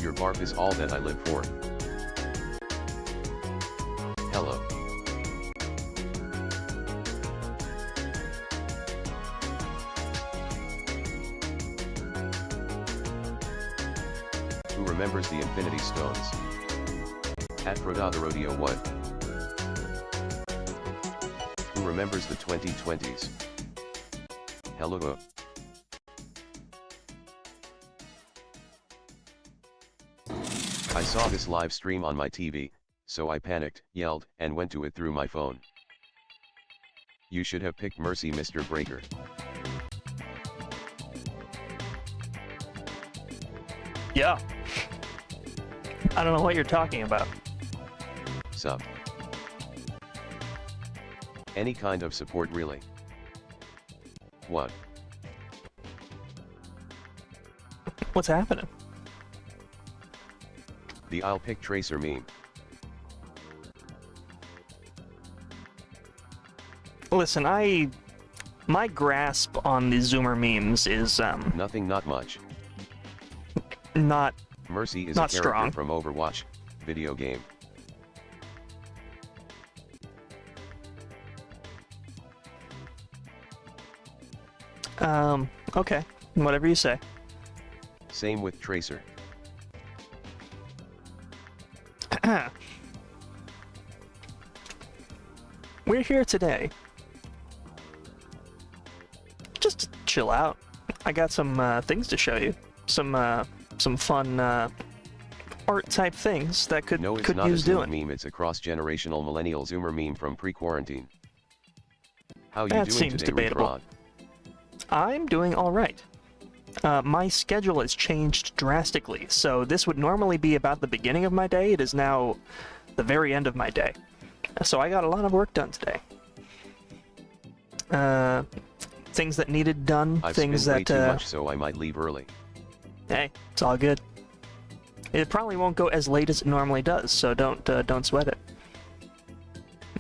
Your barf is all that I live for. Hello. Who remembers the Infinity Stones? At Rodeo what? Who remembers the 2020s? Hello. I saw this live stream on my TV, so I panicked, yelled, and went to it through my phone. You should have picked Mercy, Mr. Breaker. Yeah. I don't know what you're talking about. Sup. Any kind of support really. What? What's happening? The I'll pick Tracer meme. Listen, my grasp on the Zoomer memes is Nothing, not much. not Mercy is not a character strong. from Overwatch video game. Okay, whatever you say. Same with Tracer. We're here today just to chill out. I got some things to show you. Some fun art type things that could No, it's could not use a Zoom doing. meme, it's a cross-generational millennial Zoomer meme from pre-quarantine. How you That doing seems today, debatable. Rod? I'm doing all right. My schedule has changed drastically, so this would normally be about the beginning of my day. It is now the very end of my day. So I got a lot of work done today. Things that needed done, I've things spent way that too much, so I might leave early. hey, it's all good. It probably won't go as late as it normally does, so don't sweat it.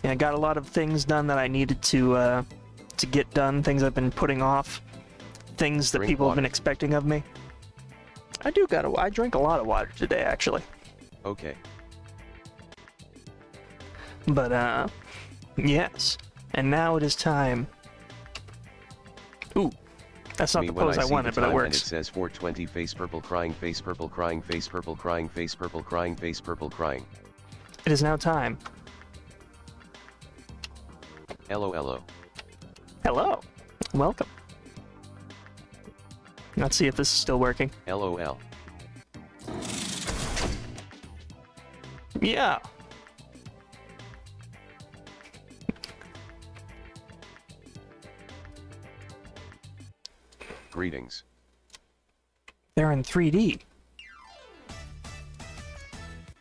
Yeah, I got a lot of things done that I needed to get done, things I've been putting off, things that Drink people have been water. expecting of me. I drank a lot of water today, actually. Okay. But, yes. And now it is time. Ooh. That's not Me the when pose I see wanted, the but it time and works. it says 420 face purple crying, face purple crying, face purple crying, face purple crying, face purple crying. It is now time. LOLO. Hello. Welcome. Let's see if this is still working. LOL. Yeah. Greetings. They're in 3D.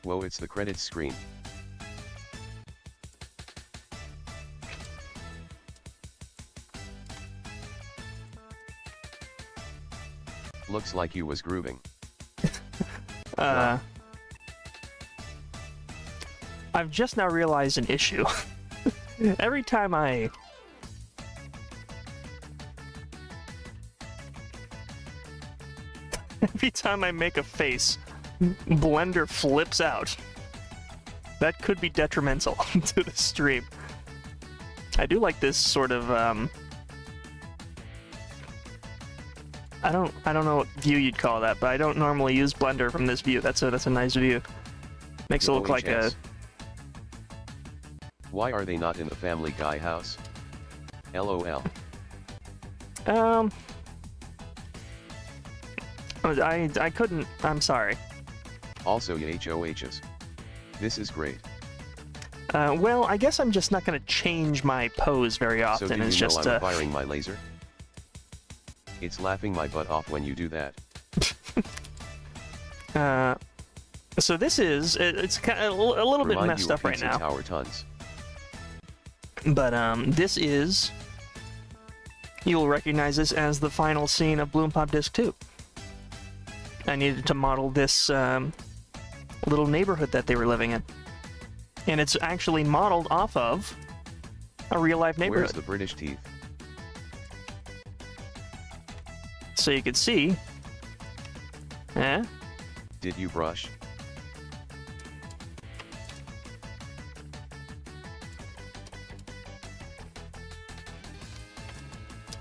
Whoa, it's the credits screen. Looks like you was grooving. I've just now realized an issue. Every time I make a face, Blender flips out. That could be detrimental to the stream. I do like this sort of I don't know what view you'd call that, but I don't normally use Blender from this view. That's a nice view. Makes it look like a... Why are they not in the Family Guy house? LOL. I couldn't. I'm sorry. Also HOHs. This is great. Well, I guess I'm just not going to change my pose very often. So do It's you know just I'm firing my laser? It's laughing my butt off when you do that. So this is it's kind of a little bit Remind messed you up right Pizza now. Tower tons. But this is, you'll recognize this as the final scene of Bloom Pop Disc 2. I needed to model this little neighborhood that they were living in. And it's actually modeled off of a real-life neighborhood. Where's the British teeth? So you can see, Did you brush?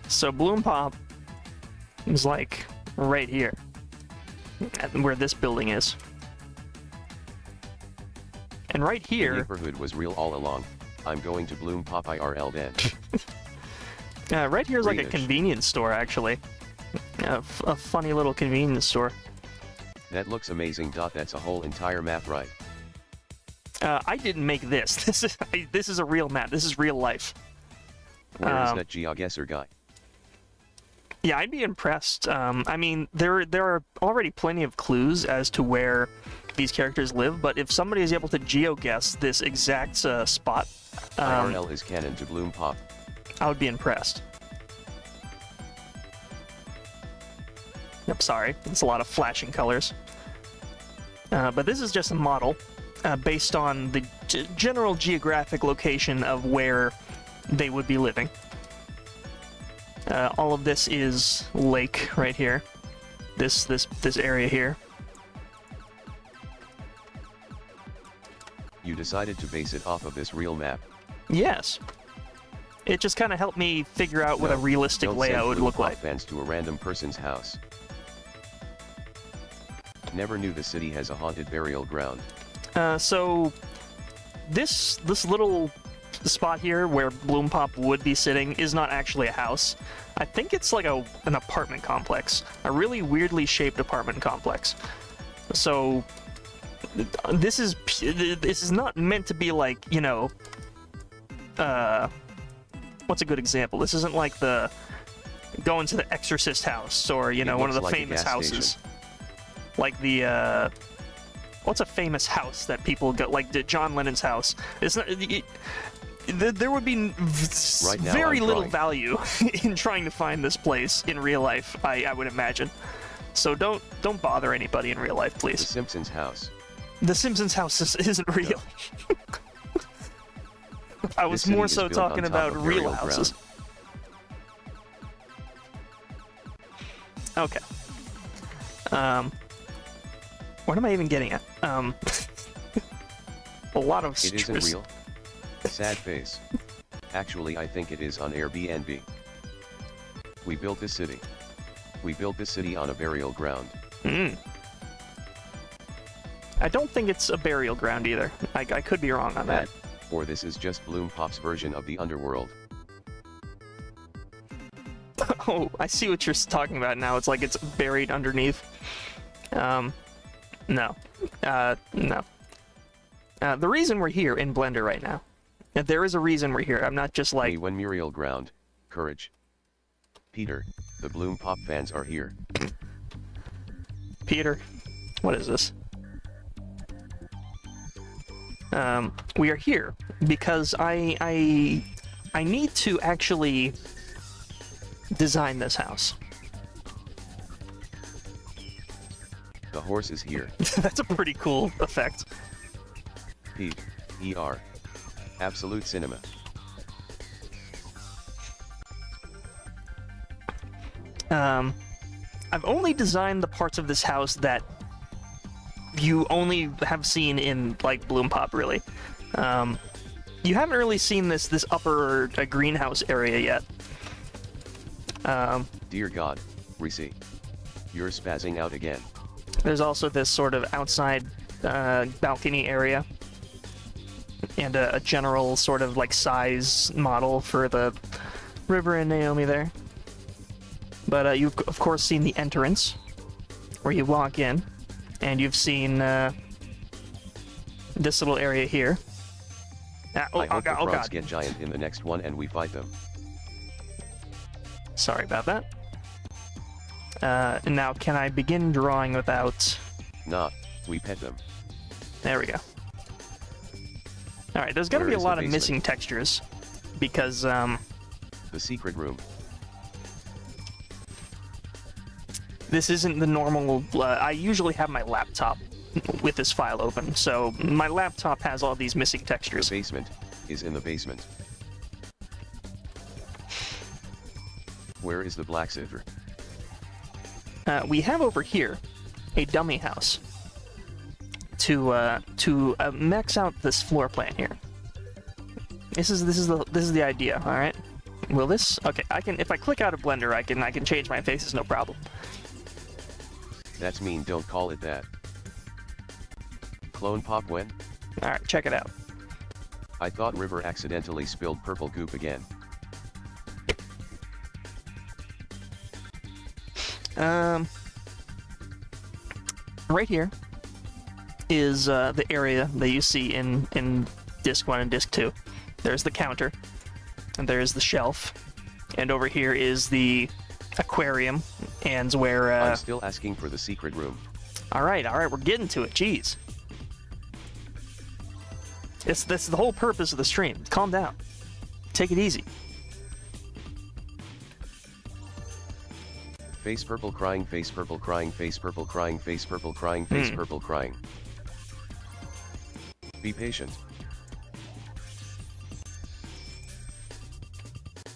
So Bloom Pop is like right here, where this building is. And right The here, neighborhood was real all along. I'm going to Bloom Pop IRL then. right here is like a Greenish. convenience store, actually. A funny little convenience store. That looks amazing. That's a whole entire map, right? I didn't make this. This is a real map. This is real life. Where is that GeoGuessr guy? Yeah, I'd be impressed. I mean, there are already plenty of clues as to where these characters live, but if somebody is able to geoguess this exact spot, IRL is canon to Bloom Pop. I would be impressed. Yep, sorry. It's a lot of flashing colors. But this is just a model based on the general geographic location of where they would be living. All of this is lake right here. This area here. You decided to base it off of this real map. Yes. It just kind of helped me figure out what a realistic Don't layout send would Bloom look Pop like. fans to a random person's house. Never knew the city has a haunted burial ground. So this little spot here where Bloom Pop would be sitting is not actually a house. I think it's like an apartment complex, a really weirdly shaped apartment complex. So this is not meant to be like, you know, what's a good example? This isn't like the going to the Exorcist house or, you know, one of the like a famous gas houses. station. Like the what's a famous house that people go, like John Lennon's house? It's not. There would be Right now, very I'm little drawing. value in trying to find this place in real life. I would imagine. So don't bother anybody in real life, The please. Simpsons house. The Simpsons house isn't real. I was This city more is so built on talking top about of real burial houses. Okay. What am I even getting at? A lot of It isn't stress. real. Sad face. Actually, I think it is on Airbnb. We built this city. We built this city on a burial ground. I don't think it's a burial ground either. I could be wrong on that. Or this is just Bloom Pop's version of the underworld. Oh, I see what you're talking about now. It's like it's buried underneath. No. No. The reason we're here in Blender right now, there is a reason we're here. I'm not just like... Me when Muriel ground, courage. Peter, the Bloom Pop fans are here. Peter, what is this? We are here because I need to actually design this house. The horse is here. That's a pretty cool effect. P.E.R. Absolute cinema. I've only designed the parts of this house that you only have seen in like Bloom Pop, really. You haven't really seen this upper greenhouse area yet. Dear God, Reese. You're spazzing out again. There's also this sort of outside balcony area and a general sort of like size model for the River and Naomi there. But you've of course seen the entrance where you walk in, and you've seen this little area here. I hope the frogs get giant in the next one and we fight them. Sorry about that. And now, can I begin drawing without... Nah, we pet them. There we go. Alright, there's gonna Where be a is lot the of basement? missing textures, because, The secret room. this isn't the normal... I usually have my laptop with this file open, so my laptop has all these missing The textures. basement is in the basement. Where is the blacksmither? We have over here a dummy house. to max out this floor plan here. This is the idea. All right. Will this? Okay. I can, if I click out of Blender, I can change my faces, no problem. That's mean, don't call it that. Clone pop when? All right. Check it out. I thought River accidentally spilled purple goop again. Right here is the area that you see in Disc 1 and Disc 2. There's the counter, and there's the shelf, and over here is the aquarium, and where... I'm still asking for the secret room. Alright, we're getting to it, jeez. That's the whole purpose of the stream. Calm down. Take it easy. Face purple crying, face purple crying, face purple crying, face purple crying, face purple crying. Be patient.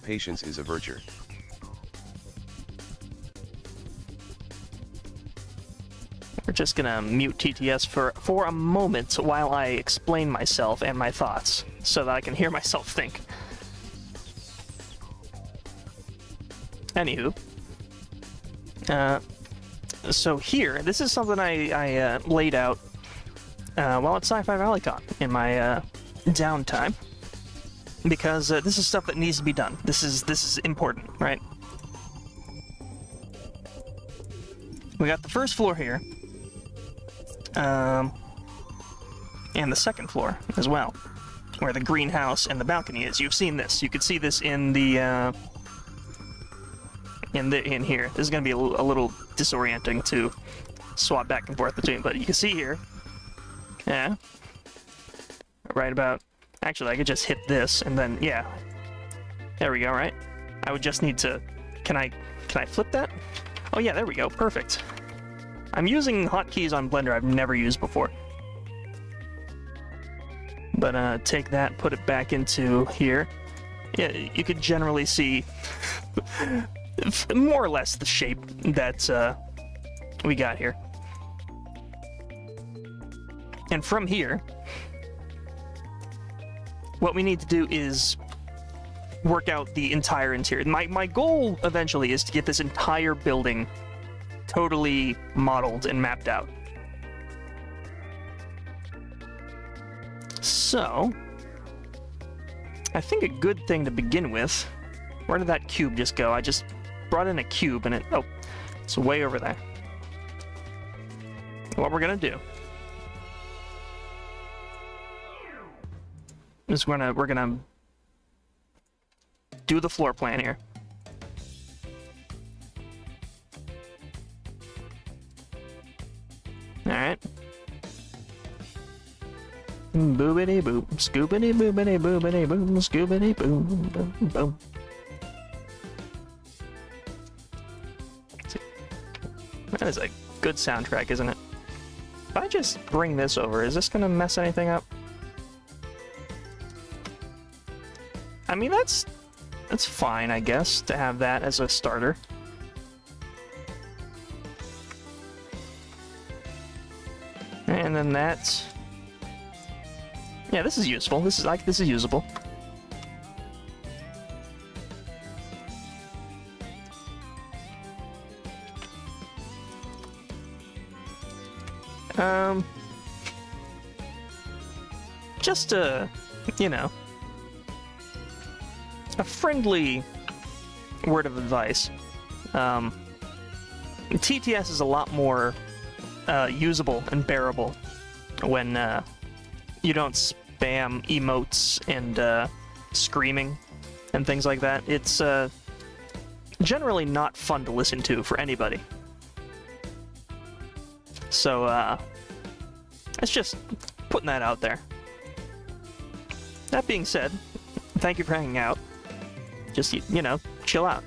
Patience is a virtue. We're just gonna mute TTS for a moment while I explain myself and my thoughts, so that I can hear myself think. Anywho. So here, this is something I laid out while at Sci-Fi ValleyCon in my downtime, because this is stuff that needs to be done. This is important, right? We got the first floor here, and the second floor as well, where the greenhouse and the balcony is. You've seen this. You could see this in the in here. This is going to be a little disorienting to swap back and forth between, but you can see here, yeah, right about, actually I could just hit this and then, yeah, there we go, right? I would just need to, can I flip that? Oh yeah, there we go, perfect. I'm using hotkeys on Blender I've never used before. But take that, put it back into here. Yeah, you could generally see more or less the shape that we got here. And from here, what we need to do is work out the entire interior. My goal eventually is to get this entire building totally modeled and mapped out. So, I think a good thing to begin with, where did that cube just go? I just brought in a cube and oh, it's way over there. What we're gonna do is we're gonna do the floor plan here. Alright. Boobity boop, scoobity boobity boobity boom, scoobity boom, boom, boom. That is a good soundtrack, isn't it? If I just bring this over, is this gonna mess anything up? I mean, that's fine, I guess, to have that as a starter. And then that's... yeah, this is useful. This is usable. Just you know, a friendly word of advice. TTS is a lot more usable and bearable when you don't spam emotes and screaming and things like that. It's generally not fun to listen to for anybody. So it's just putting that out there. That being said, thank you for hanging out. Just, you know, chill out.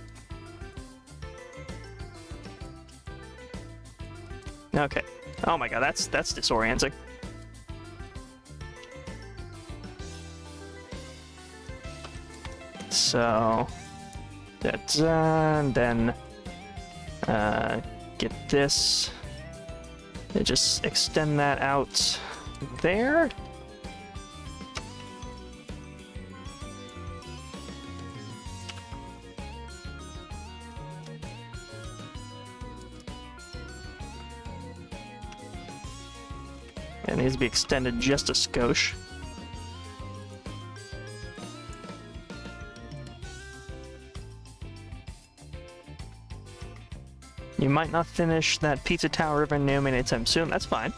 Okay. Oh my god, that's disorienting. So that's and then get this. Just extend that out there. It needs to be extended just a skosh. You might not finish that pizza tower of Neum anytime soon. That's fine.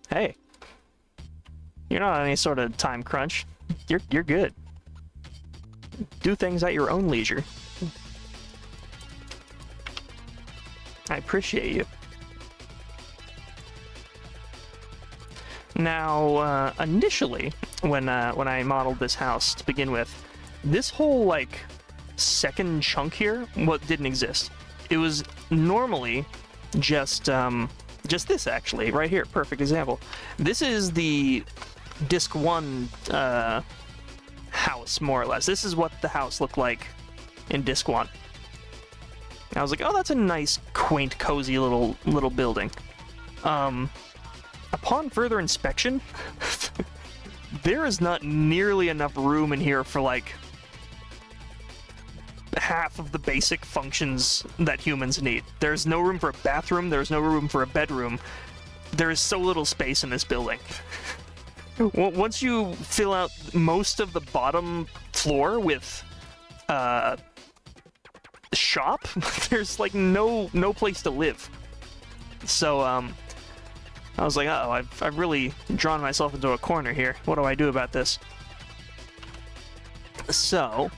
Hey, you're not on any sort of time crunch. You're good. Do things at your own leisure. I appreciate you. Now, initially, when I modeled this house to begin with, this whole like second chunk here didn't exist. It was normally just this actually right here. Perfect example. This is the disc 1 house, more or less. This is what the house looked like in disc 1. I was like, oh, that's a nice, quaint, cozy little building. Upon further inspection, there is not nearly enough room in here for like half of the basic functions that humans need. There's no room for a bathroom, there's no room for a bedroom. There is so little space in this building. Once you fill out most of the bottom floor with shop, there's like no place to live. So I was like, uh-oh, I've really drawn myself into a corner here. What do I do about this? So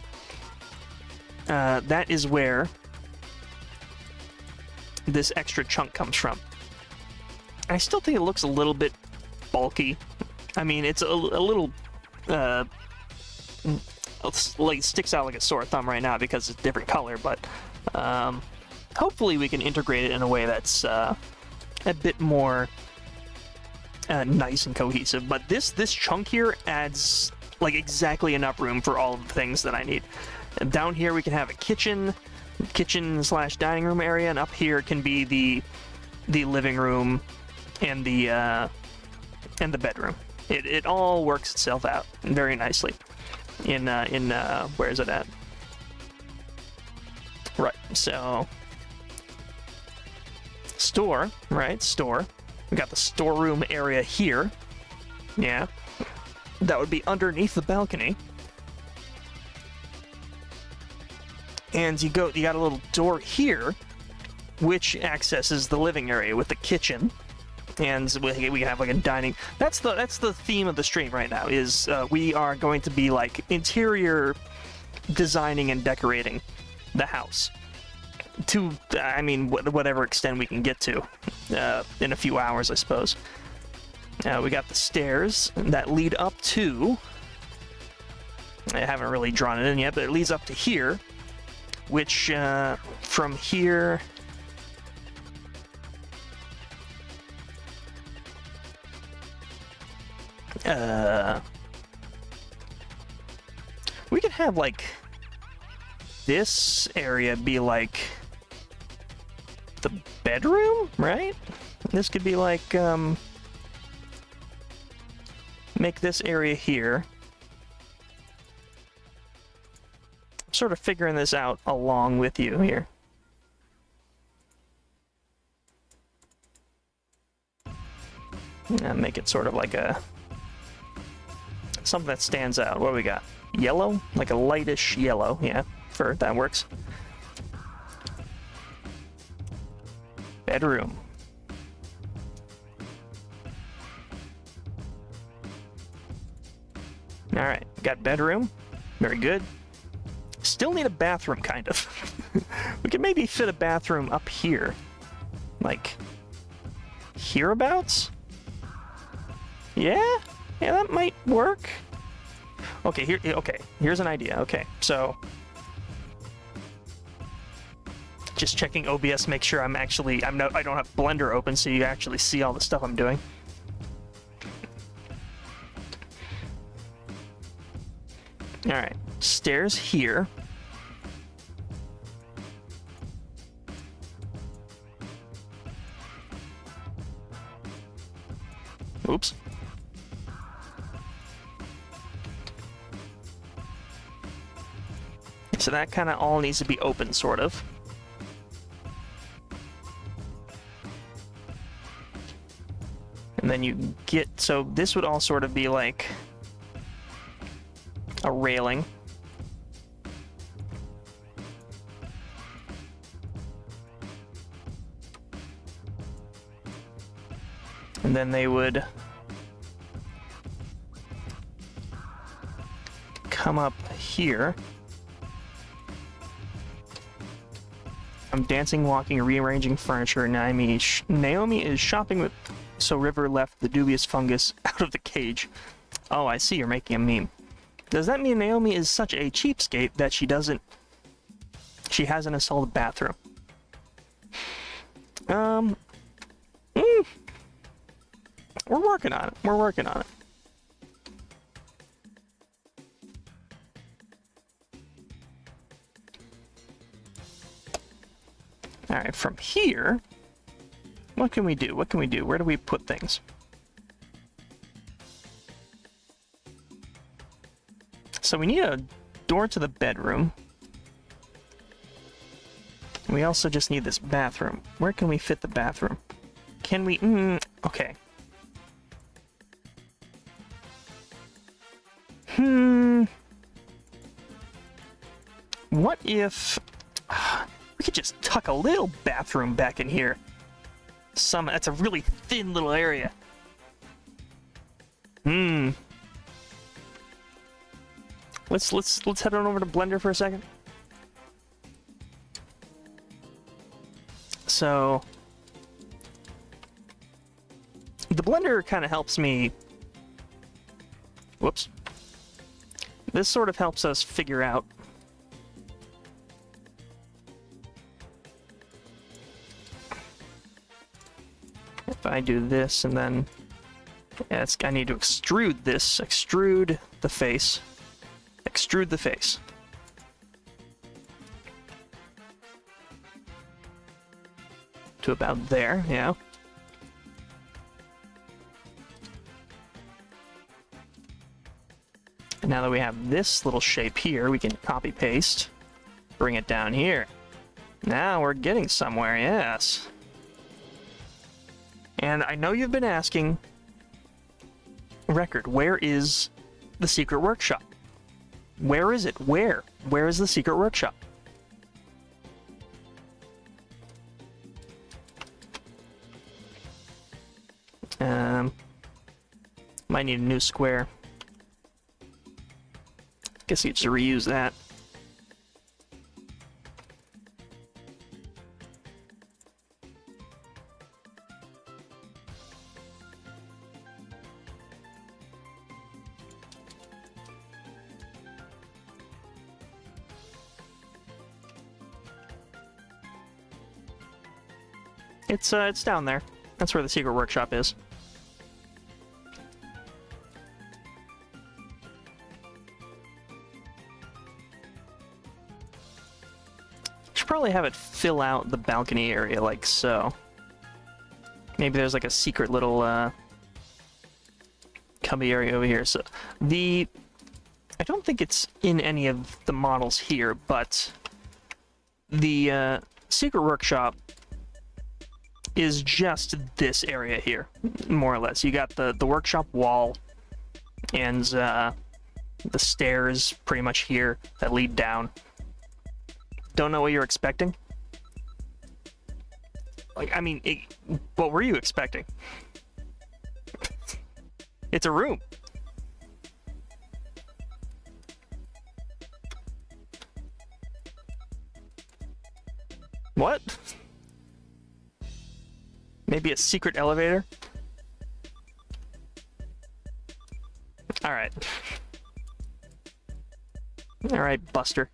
that is where this extra chunk comes from. I still think it looks a little bit bulky. I mean, it's a little like sticks out like a sore thumb right now because it's a different color, but hopefully we can integrate it in a way that's a bit more nice and cohesive. But this chunk here adds like exactly enough room for all of the things that I need. And down here we can have a kitchen / dining room area, and up here can be the living room and the bedroom. It all works itself out very nicely. In where is it at? Right, so store, right? Store. We got the storeroom area here. Yeah. That would be underneath the balcony. And you got a little door here, which accesses the living area with the kitchen. And we have like a dining. That's the theme of the stream right now. Is we are going to be like interior designing and decorating the house to, I mean, whatever extent we can get to in a few hours, I suppose. We got the stairs that lead up to. I haven't really drawn it in yet, but it leads up to here, which from here. We could have like this area be like the bedroom, right? This could be like make this area here. I'm sort of figuring this out along with you here. And make it sort of like a something that stands out. What do we got? Yellow? Like a lightish yellow. Yeah, that works. Bedroom. Alright, got bedroom. Very good. Still need a bathroom, kind of. We could maybe fit a bathroom up here. Like, hereabouts? Yeah? Yeah, that might work. Okay, here's an idea. Okay, so just checking OBS, make sure I don't have Blender open so you actually see all the stuff I'm doing. All right, stairs here. Oops. So that kind of all needs to be open, sort of. And then you get, so this would all sort of be like a railing. And then they would come up here. I'm dancing, walking, rearranging furniture. Naomi is shopping with... So River left the dubious fungus out of the cage. Oh, I see, you're making a meme. Does that mean Naomi is such a cheapskate that she hasn't installed a bathroom? We're working on it. We're working on it. Alright, from here, what can we do? What can we do? Where do we put things? So we need a door to the bedroom. We also just need this bathroom. Where can we fit the bathroom? Can we... okay. What if... we could just tuck a little bathroom back in here. That's a really thin little area. Let's head on over to Blender for a second. So the Blender kind of helps me. Whoops. This sort of helps us figure out if I do this and then I need to extrude this, extrude the face, extrude the face. To about there, yeah. And now that we have this little shape here, we can copy paste, bring it down here. Now we're getting somewhere, yes. And I know you've been asking, Record, where is the secret workshop? Where is it? Where? Where is the secret workshop? Might need a new square. Guess you just reuse that. It's down there. That's where the secret workshop is. Should probably have it fill out the balcony area like so. Maybe there's like a secret little cubby area over here. So I don't think it's in any of the models here, but the secret workshop is just this area here, more or less. You got the workshop wall and the stairs pretty much here that lead down. Don't know what you're expecting? Like, I mean, what were you expecting? It's a room. What? Maybe a secret elevator? Alright. Alright, Buster.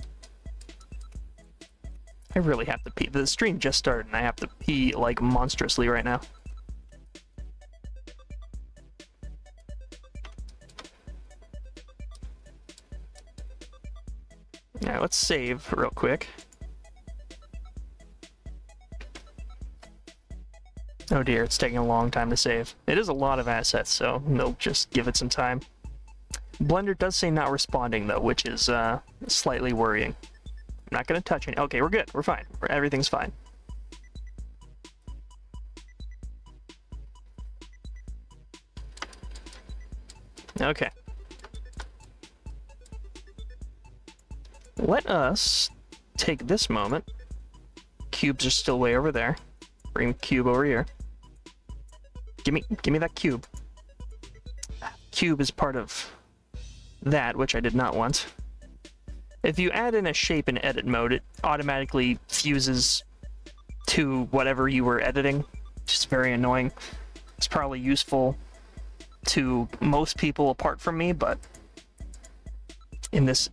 I really have to pee. The stream just started and I have to pee, like, monstrously right now. Alright, let's save real quick. Oh dear, it's taking a long time to save. It is a lot of assets, so they'll just give it some time. Blender does say not responding, though, which is slightly worrying. I'm not going to touch any. Okay, we're good. We're fine. Everything's fine. Okay. Let us take this moment. Cubes are still way over there. Bring the cube over here. Give me that cube. Cube is part of that, which I did not want. If you add in a shape in edit mode, it automatically fuses to whatever you were editing. Just very annoying. It's probably useful to most people apart from me, but in this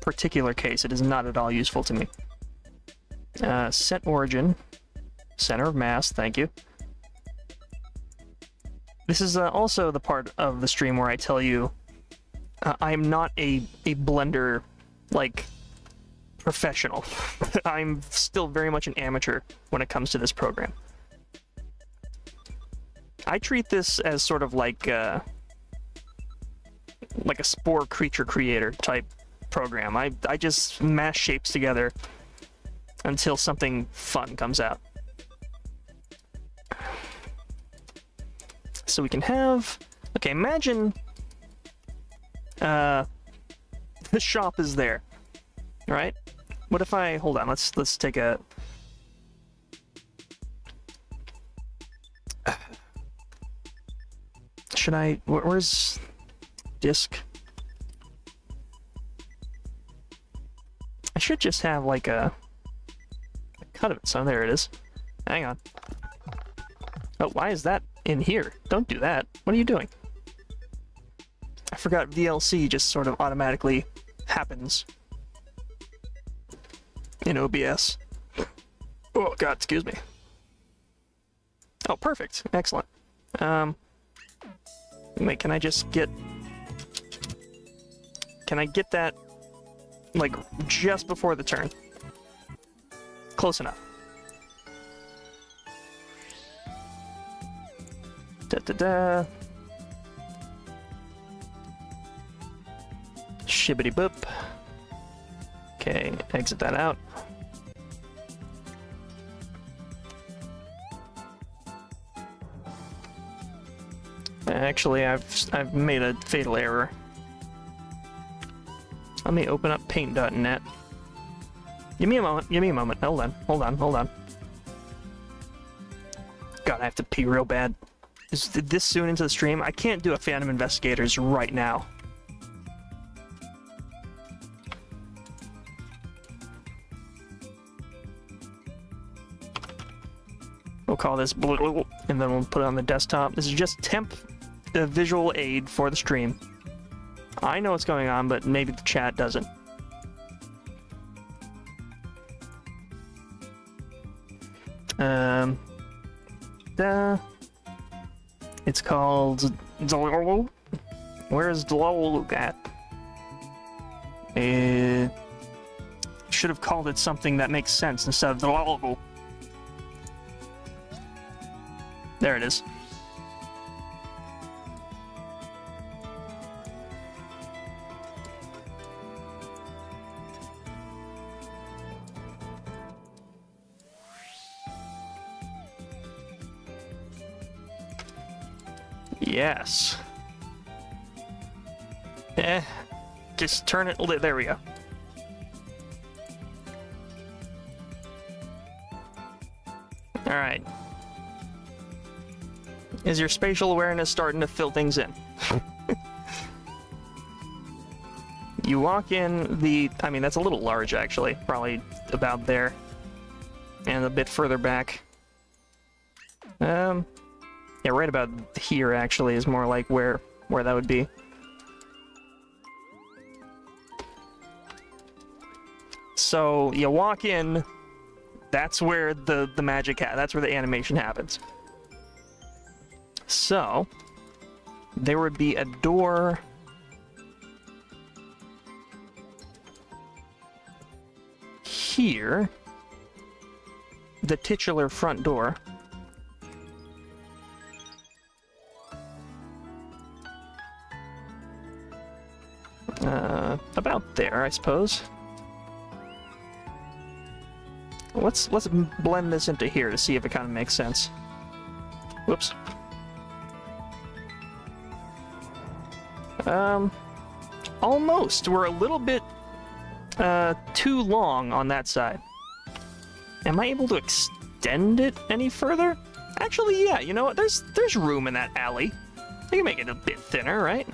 particular case, it is not at all useful to me. Set origin, center of mass, thank you. This is also the part of the stream where I tell you I am not a Blender, like, professional. I'm still very much an amateur when it comes to this program. I treat this as sort of like a spore creature creator type program. I just mash shapes together until something fun comes out. So we can have... Okay, imagine the shop is there, right? What if I... Hold on, let's take a... Should I... Where's disk? I should just have like a cut of it. So there it is. Hang on. Oh, why is that in here? Don't do that. What are you doing? I forgot VLC just sort of automatically happens in OBS. Oh god, excuse me. Oh, perfect. Excellent. Wait, can I just get... Can I get that, like, just before the turn? Close enough. Da-da-da. Shibbity boop. Okay, exit that out. Actually, I've made a fatal error. Let me open up paint.net. Give me a moment, give me a moment. Hold on. God, I have to pee real bad. Is this soon into the stream? I can't do a Phantom Investigators right now. We'll call this blue, and then we'll put it on the desktop. This is just temp visual aid for the stream. I know what's going on, but maybe the chat doesn't. It's called... Where's Dlol at? Should have called it something that makes sense instead of Dlol. There it is. Yes. Just turn it. There we go. All right. Is your spatial awareness starting to fill things in? You walk in the... I mean, that's a little large, actually. Probably about there. And a bit further back. Yeah, right about here, actually, is more like where that would be. So, you walk in, that's where the magic that's where the animation happens. So, there would be a door here, the titular front door. about there, I suppose. Let's blend this into here to see if it kind of makes sense. Whoops. Almost. We're a little bit too long on that side. Am I able to extend it any further? Actually, yeah, you know what? There's room in that alley. I can make it a bit thinner, right?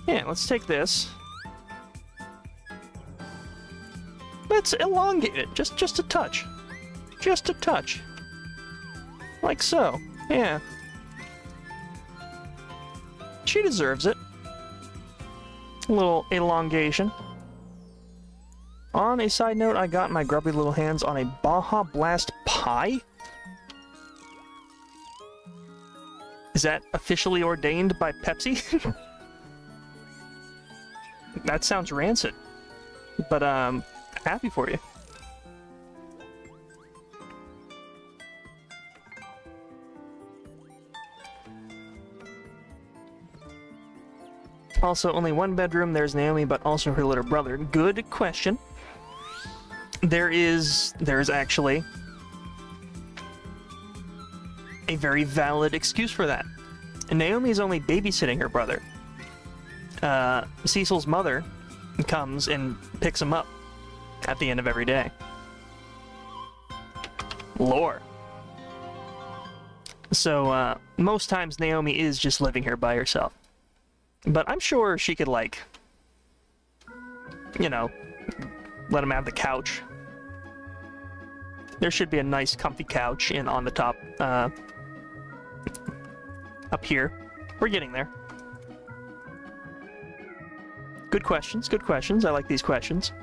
Yeah, let's take this. Let's elongate it, just a touch. Just a touch. Like so, yeah. She deserves it. A little elongation. On a side note, I got my grubby little hands on a Baja Blast pie. Is that officially ordained by Pepsi? That sounds rancid. But, happy for you. Also, only one bedroom. There's Naomi, but also her little brother. Good question. There's actually a very valid excuse for that. And Naomi's only babysitting her brother. Cecil's mother comes and picks him up at the end of every day. Lore. So, most times Naomi is just living here by herself. But I'm sure she could, like, you know, let him have the couch. There should be a nice comfy couch on the top, up here. We're getting there. Good questions, good questions. I like these questions.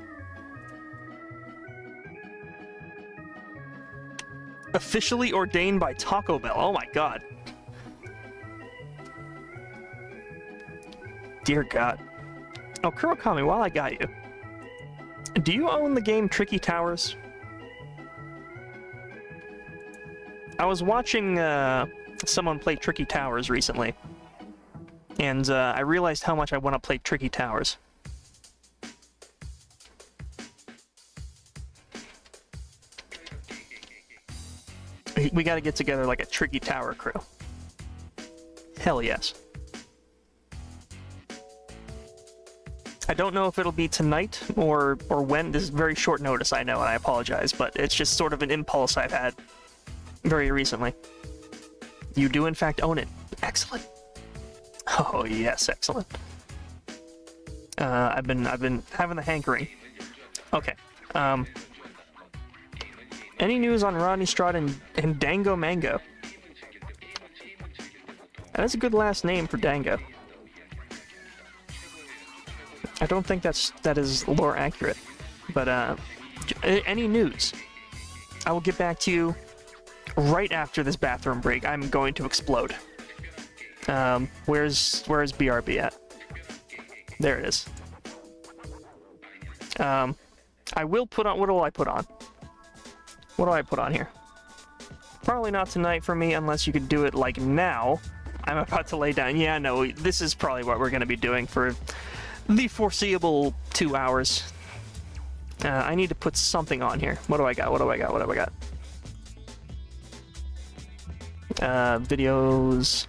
Officially ordained by Taco Bell. Oh my god. Dear God. Oh, Kurokami, while I got you, do you own the game Tricky Towers? I was watching someone play Tricky Towers recently, and I realized how much I want to play Tricky Towers. We gotta get together like a Tricky Tower crew. Hell yes. I don't know if it'll be tonight or when. This is very short notice, I know, and I apologize, but it's just sort of an impulse I've had very recently. You do in fact own it. Excellent. Oh yes, excellent. I've been having the hankering. Okay. Any news on Rodney Straught and Dango Mango? That's a good last name for Dango. I don't think that is lore accurate, but any news? I will get back to you right after this bathroom break. I'm going to explode. Where's BRB at? There it is. I will put on. What will I put on? What do I put on here? Probably not tonight for me, unless you could do it like now. I'm about to lay down. Yeah, no, this is probably what we're going to be doing for the foreseeable 2 hours. I need to put something on here. What do I got? What do I got? What do I got? Videos.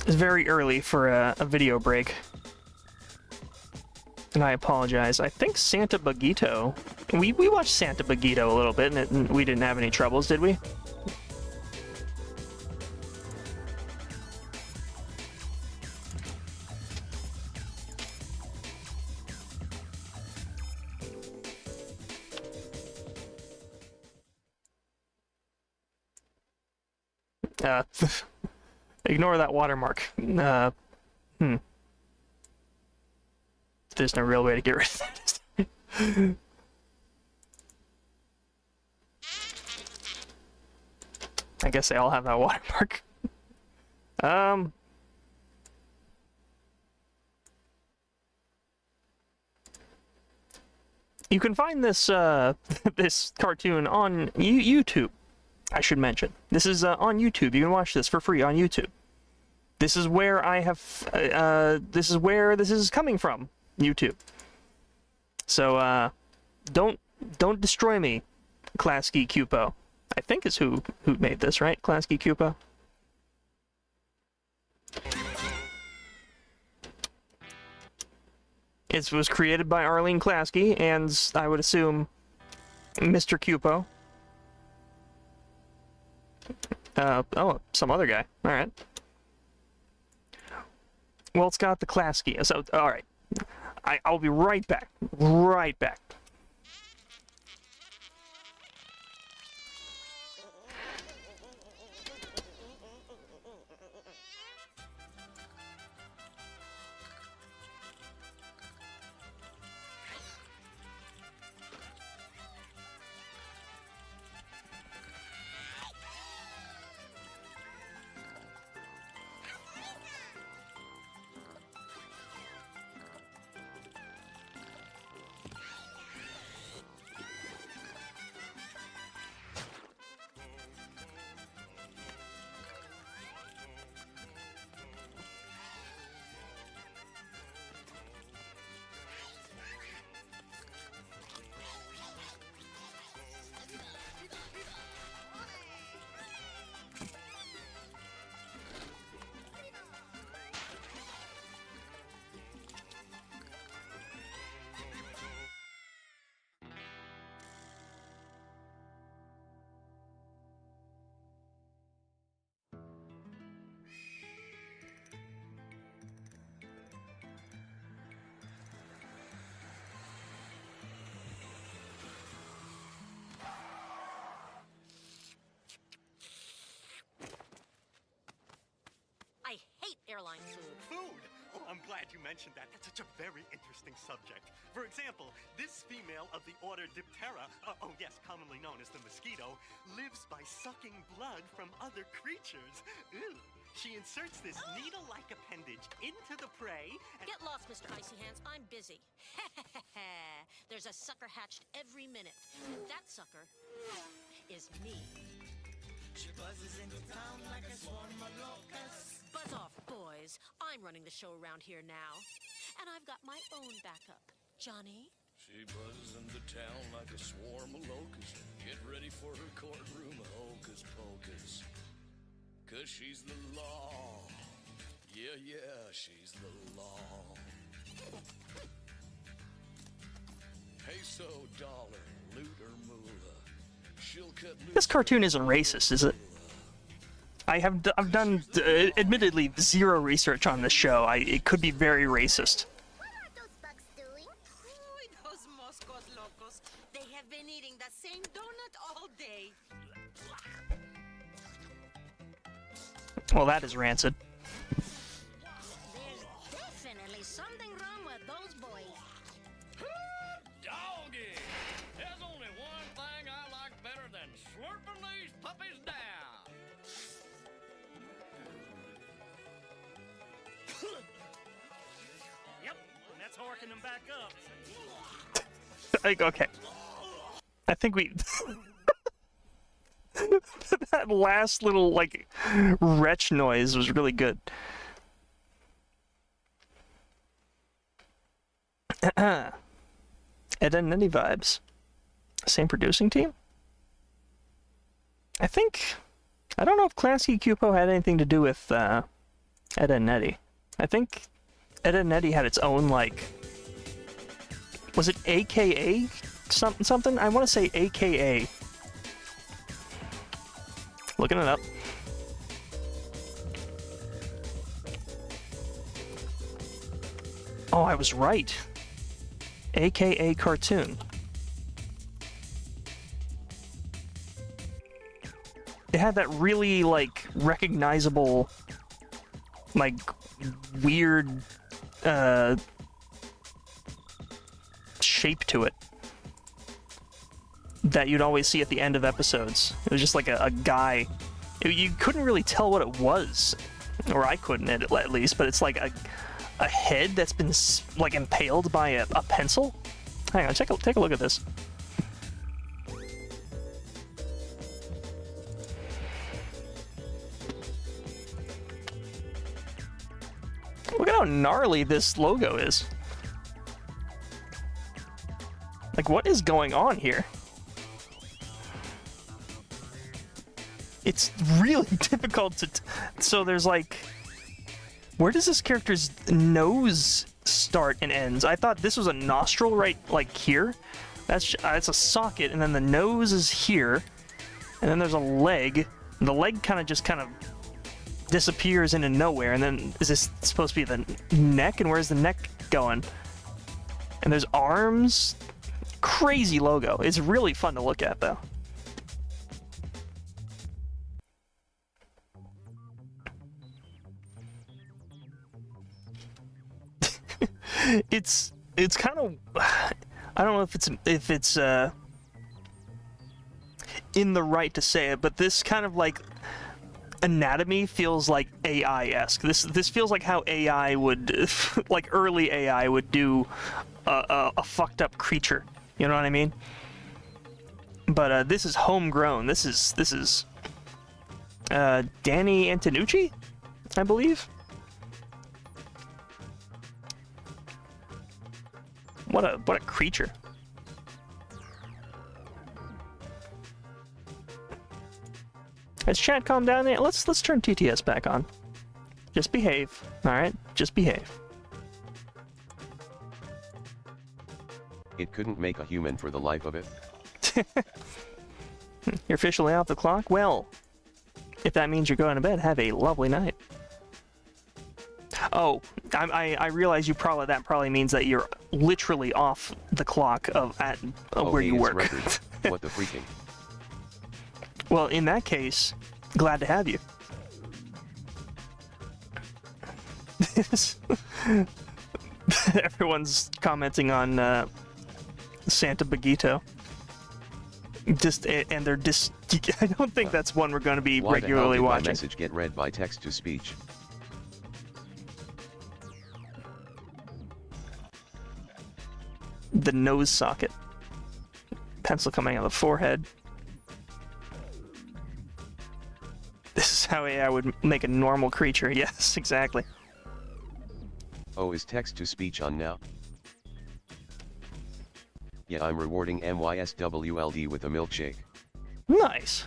It's very early for a video break. And I apologize. I think Santa Bagito... We watched Santa Bagito a little bit, and we didn't have any troubles, did we? Ignore that watermark. There's no real way to get rid of that. I guess they all have that watermark. You can find this this cartoon on YouTube. I should mention this is on YouTube. You can watch this for free on YouTube. This is where I have. This is where this is coming from. YouTube. So don't destroy me, Klasky Cupo. I think is who made this, right? Klasky Cupo. It was created by Arlene Klasky, and I would assume Mr. Cupo. Oh, some other guy. All right. Well, it's got the Klasky. So, all right. I'll be right back. Right back. I hate airline food. Food? Oh, I'm glad you mentioned that. That's such a very interesting subject. For example, this female of the order Diptera, oh yes, commonly known as the mosquito, lives by sucking blood from other creatures. Ew. She inserts this needle-like appendage into the prey and... Get lost, Mr. Icy Hands. I'm busy. There's a sucker hatched every minute. That sucker is me. She buzzes into town like a swarm of locusts. Buzz off, boys. I'm running the show around here now. And I've got my own backup. Johnny? She buzzes into town like a swarm of locusts. Get ready for her courtroom hocus pocus. 'Cause she's the law. Yeah, she's the law. Peso, dollar, loot or moolah. She'll cut loose. This cartoon isn't racist, is it? I've done admittedly zero research on this show. It could be very racist. What are those bugs doing? Those Moscos locos. They have been eating the same donut all day. Well, that is rancid. There's definitely something wrong with those boys. Doggy! There's only one thing I like better than slurping these puppies down. Yep, and that's horking them back up. Okay. I think we... that last little, like, retch noise was really good. Ed and Nitty vibes. Same producing team? I don't know if Klasky Cupo had anything to do with Ed and Nettie. I think Ed and Nettie had its own, like... Was it AKA something? I want to say AKA. Looking it up. Oh, I was right. AKA cartoon. It had that really, like, recognizable, like, weird, shape to it that you'd always see at the end of episodes. It was just like a guy. You couldn't really tell what it was, or I couldn't at least, but it's like a head that's been, like, impaled by a pencil. Hang on, take a look at this. Look at how gnarly this logo is. Like, what is going on here? It's really difficult to... So there's like... Where does this character's nose start and ends? I thought this was a nostril right, like, here. That's a socket, and then the nose is here. And then there's a leg. The leg kind of disappears into nowhere, and then is this supposed to be the neck? And where's the neck going? And there's arms. Crazy logo. It's really fun to look at, though. It's kind of, I don't know if it's in the right to say it, but this kind of like anatomy feels like AI-esque. This feels like how AI would, like early AI would do a fucked up creature. You know what I mean? But this is homegrown. This is Danny Antonucci, I believe. What a creature. Has chat calmed down there? Let's turn TTS back on. Just behave. Alright? Just behave. It couldn't make a human for the life of it. You're officially off the clock? Well, if that means you're going to bed, have a lovely night. Oh, I realize that probably means that you're literally off the clock where you work. What the freaking? Well, in that case, glad to have you. Everyone's commenting on Santa Bagito. And they're I don't think that's one we're going to be regularly watching. Why my message get read by text to speech? The nose socket. Pencil coming out of the forehead. This is how AI would make a normal creature. Yes, exactly. Oh, is text to speech on now? Yeah, I'm rewarding MYSWLD with a milkshake. Nice.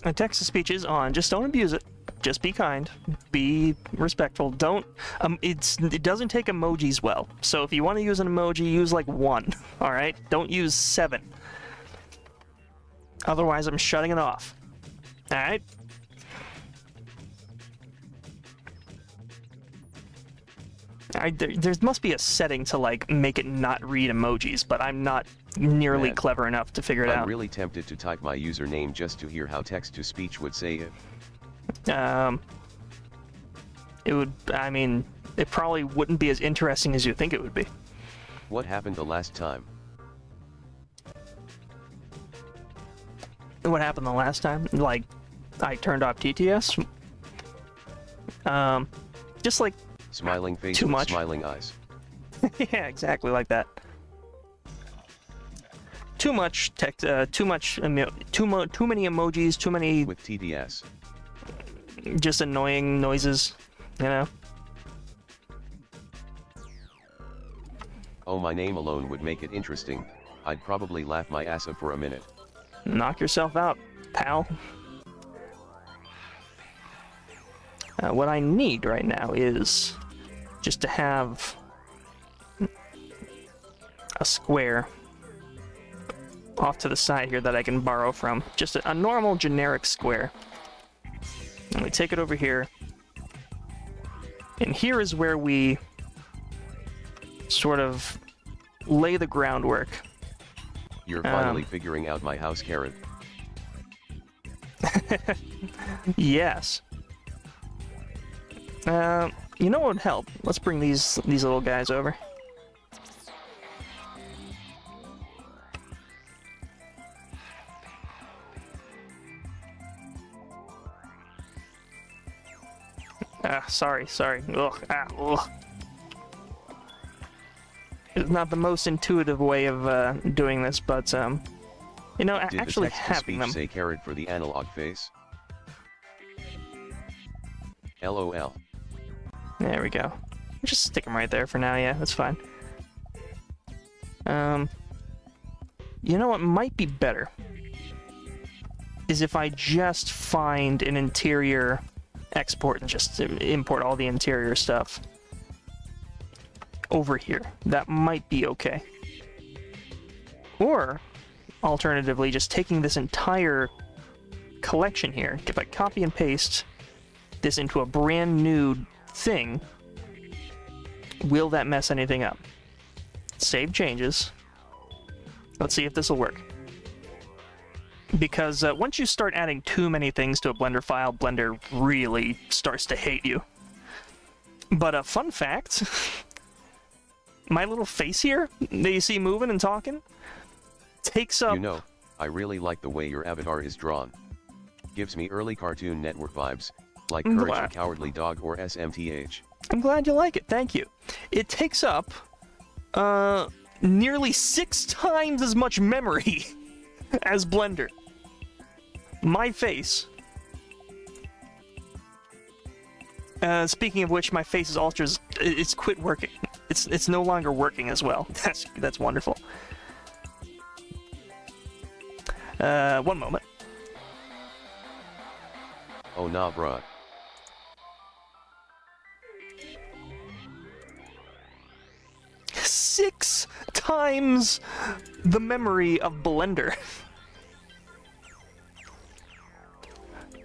And text to speech is on. Just don't abuse it. Just be kind. Be respectful. Don't. It doesn't take emojis well. So if you want to use an emoji, use like 1. All right. Don't use 7. Otherwise, I'm shutting it off. All right. There must be a setting to like make it not read emojis, but I'm not nearly clever enough to figure it out. I'm really tempted to type my username just to hear how text-to-speech would say it. It would. I mean, it probably wouldn't be as interesting as you think it would be. What happened the last time? What happened the last time? Like, I turned off TTS. Just like. Smiling face too with much. Smiling eyes. Yeah, exactly like that. Too much text. Too many emojis. Too many. With TDS. Just annoying noises, you know. Oh, my name alone would make it interesting. I'd probably laugh my ass off for a minute. Knock yourself out, pal. What I need right now is just to have a square off to the side here that I can borrow from. Just a normal generic square. And we take it over here. And here is where we sort of lay the groundwork. You're finally figuring out my house, Karen. Yes. You know what would help? Let's bring these little guys over. Sorry. Ugh, ugh. It's not the most intuitive way of doing this, but you know, Did actually the having them. text-to-speech say carrot for the analog face? LOL. There we go. Just stick them right there for now. Yeah, that's fine. You know what might be better is if I just find an interior export and just import all the interior stuff over here. That might be okay. Or, alternatively, just taking this entire collection here, if I copy and paste this into a brand new thing, will that mess anything up? Save changes. Let's see if this will work. Because once you start adding too many things to a Blender file, Blender really starts to hate you. But a fun fact, my little face here that you see moving and talking takes up... You know, I really like the way your avatar is drawn. Gives me early Cartoon Network vibes, like Courage the Cowardly Dog or SMTH. I'm glad you like it, thank you. It takes up nearly 6 times as much memory as Blender. My face. Speaking of which, my face is altered. It's quit working. It's no longer working as well. That's wonderful. One moment. Oh nah bruh. Six times the memory of Blender.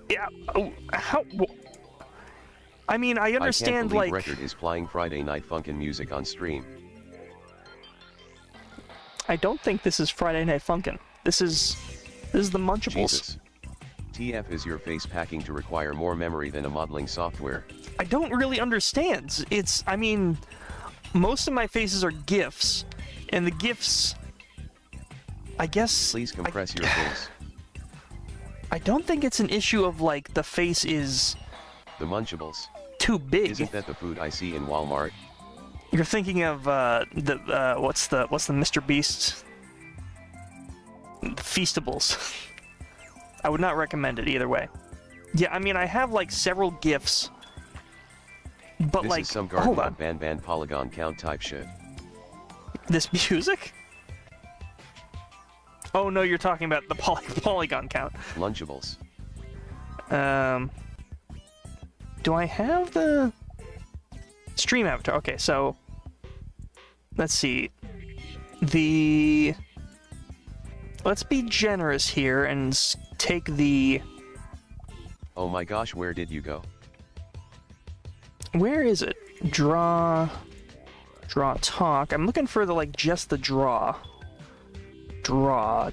Yeah. Oh, how? I mean, I understand. I can't believe like Record is playing Friday Night Funkin' music on stream. I don't think this is Friday Night Funkin'. This is the Munchables. Jesus. TF is your face packing to require more memory than a modeling software. I don't really understand. I mean, most of my faces are GIFs, and the GIFs, I guess... Please compress your face. I don't think it's an issue of, like, the face is... The Munchables. Too big. Isn't that the food I see in Walmart? You're thinking of, what's the Mr. Beast? Feastables. I would not recommend it either way. Yeah, I mean, I have, like, several GIFs. But, this like, is some hold on. ban polygon count type shit. This music? Oh no, you're talking about the polygon count. Lunchables. Do I have the stream avatar? Okay, so let's see. Let's be generous here and take the... Oh my gosh, where did you go? Where is it? Draw talk. I'm looking for the, like, just the draw. Draw.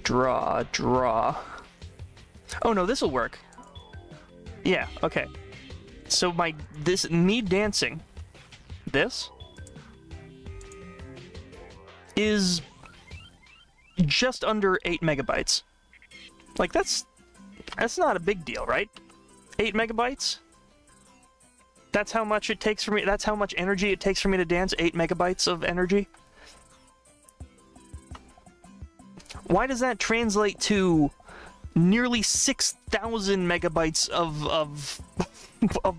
Oh no, this'll work. Yeah, okay. So me dancing, this is just under 8 megabytes. Like, that's not a big deal, right? 8 megabytes? That's how much it takes for me, that's how much energy it takes for me to dance, 8 megabytes of energy? Why does that translate to nearly 6,000 megabytes of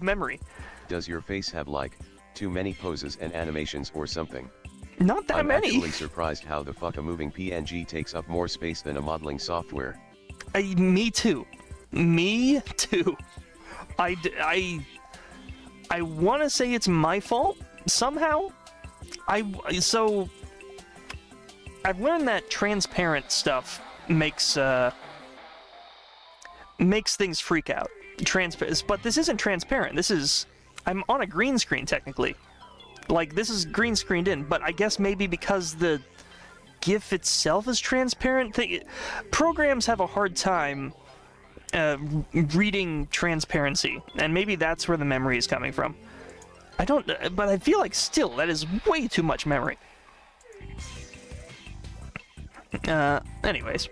memory? Does your face have, like, too many poses and animations or something? Not that many. I'm actually surprised how the fuck a moving PNG takes up more space than a modeling software. Me too. Me too. I want to say it's my fault somehow. So I've learned that transparent stuff makes things freak out. But this isn't transparent. I'm on a green screen technically. Like, this is green screened in, but I guess maybe because the GIF itself is transparent, programs have a hard time reading transparency, and maybe that's where the memory is coming from. But I feel like still, that is way too much memory. Anyways.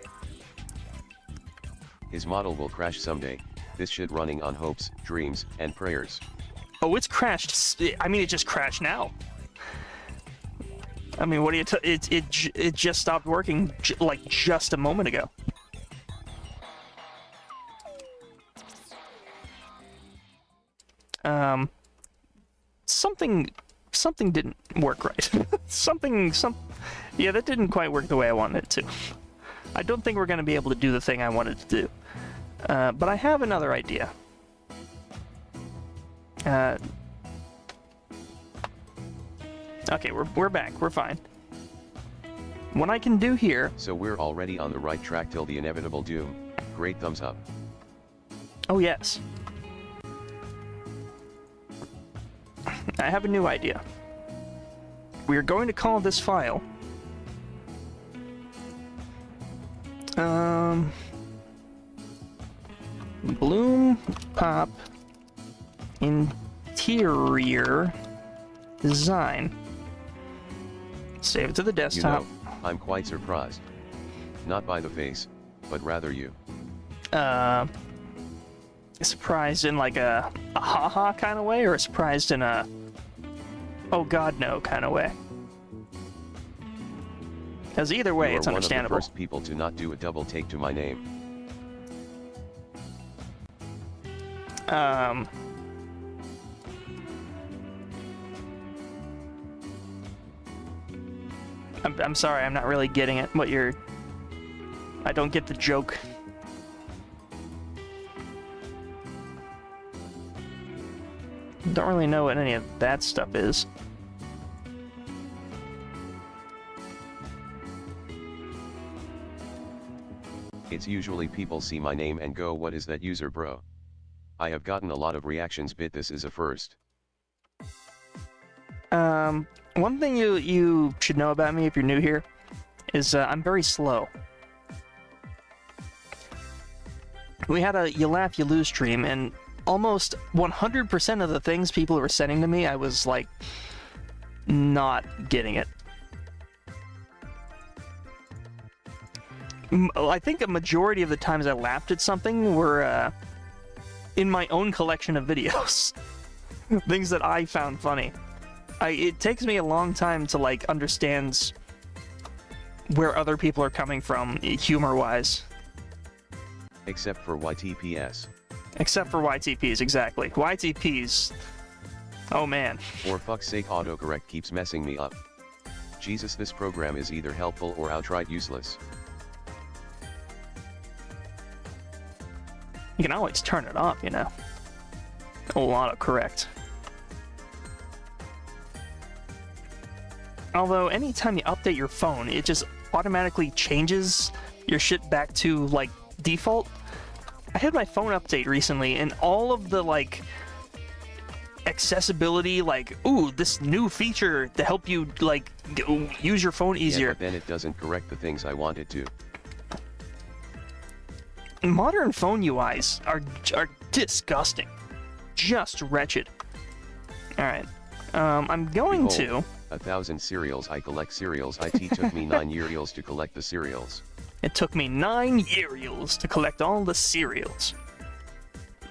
His model will crash someday. This shit running on hopes, dreams, and prayers. Oh, it's crashed. I mean, it just crashed now. I mean, what do you? It just stopped working like just a moment ago. Something didn't work right. Yeah, that didn't quite work the way I wanted it to. I don't think we're going to be able to do the thing I wanted to do. But I have another idea. Okay, we're back. We're fine. What I can do here... So we're already on the right track till the inevitable doom. Great thumbs up. Oh, yes. I have a new idea. We are going to call this file... Bloom Pop Interior Design. Save it to the desktop. You know, I'm quite surprised. Not by the face, but rather you. Surprised in like a haha kind of way, or surprised in a oh god no kind of way? Because either way, it's understandable. You are one of the first people to not do a double take to my name. I'm sorry, I'm not really getting it. What you're... I don't get the joke. Don't really know what any of that stuff is. It's usually people see my name and go, what is that user, bro? I have gotten a lot of reactions, but this is a first. One thing you should know about me if you're new here is I'm very slow. We had a You Laugh, You Lose stream, and almost 100% of the things people were sending to me, I was, like, not getting it. I think a majority of the times I laughed at something were in my own collection of videos. Things that I found funny. It takes me a long time to, like, understand where other people are coming from, humor-wise. Except for YTPS. Except for YTPs, exactly. YTPs. Oh, man. For fuck's sake, autocorrect keeps messing me up. Jesus, this program is either helpful or outright useless. You can always turn it off, you know. Autocorrect. Although, anytime you update your phone, it just automatically changes your shit back to, like, default. I had my phone update recently, and all of the, like, accessibility, like, ooh, this new feature to help you, like, use your phone easier. Yeah, but then it doesn't correct the things I want it to. Modern phone UIs are disgusting. Just wretched. Alright. I'm going Behold, to... 1,000 cereals. I collect cereals. It took me 9 years to collect the cereals. It took me 9 years to collect all the cereals.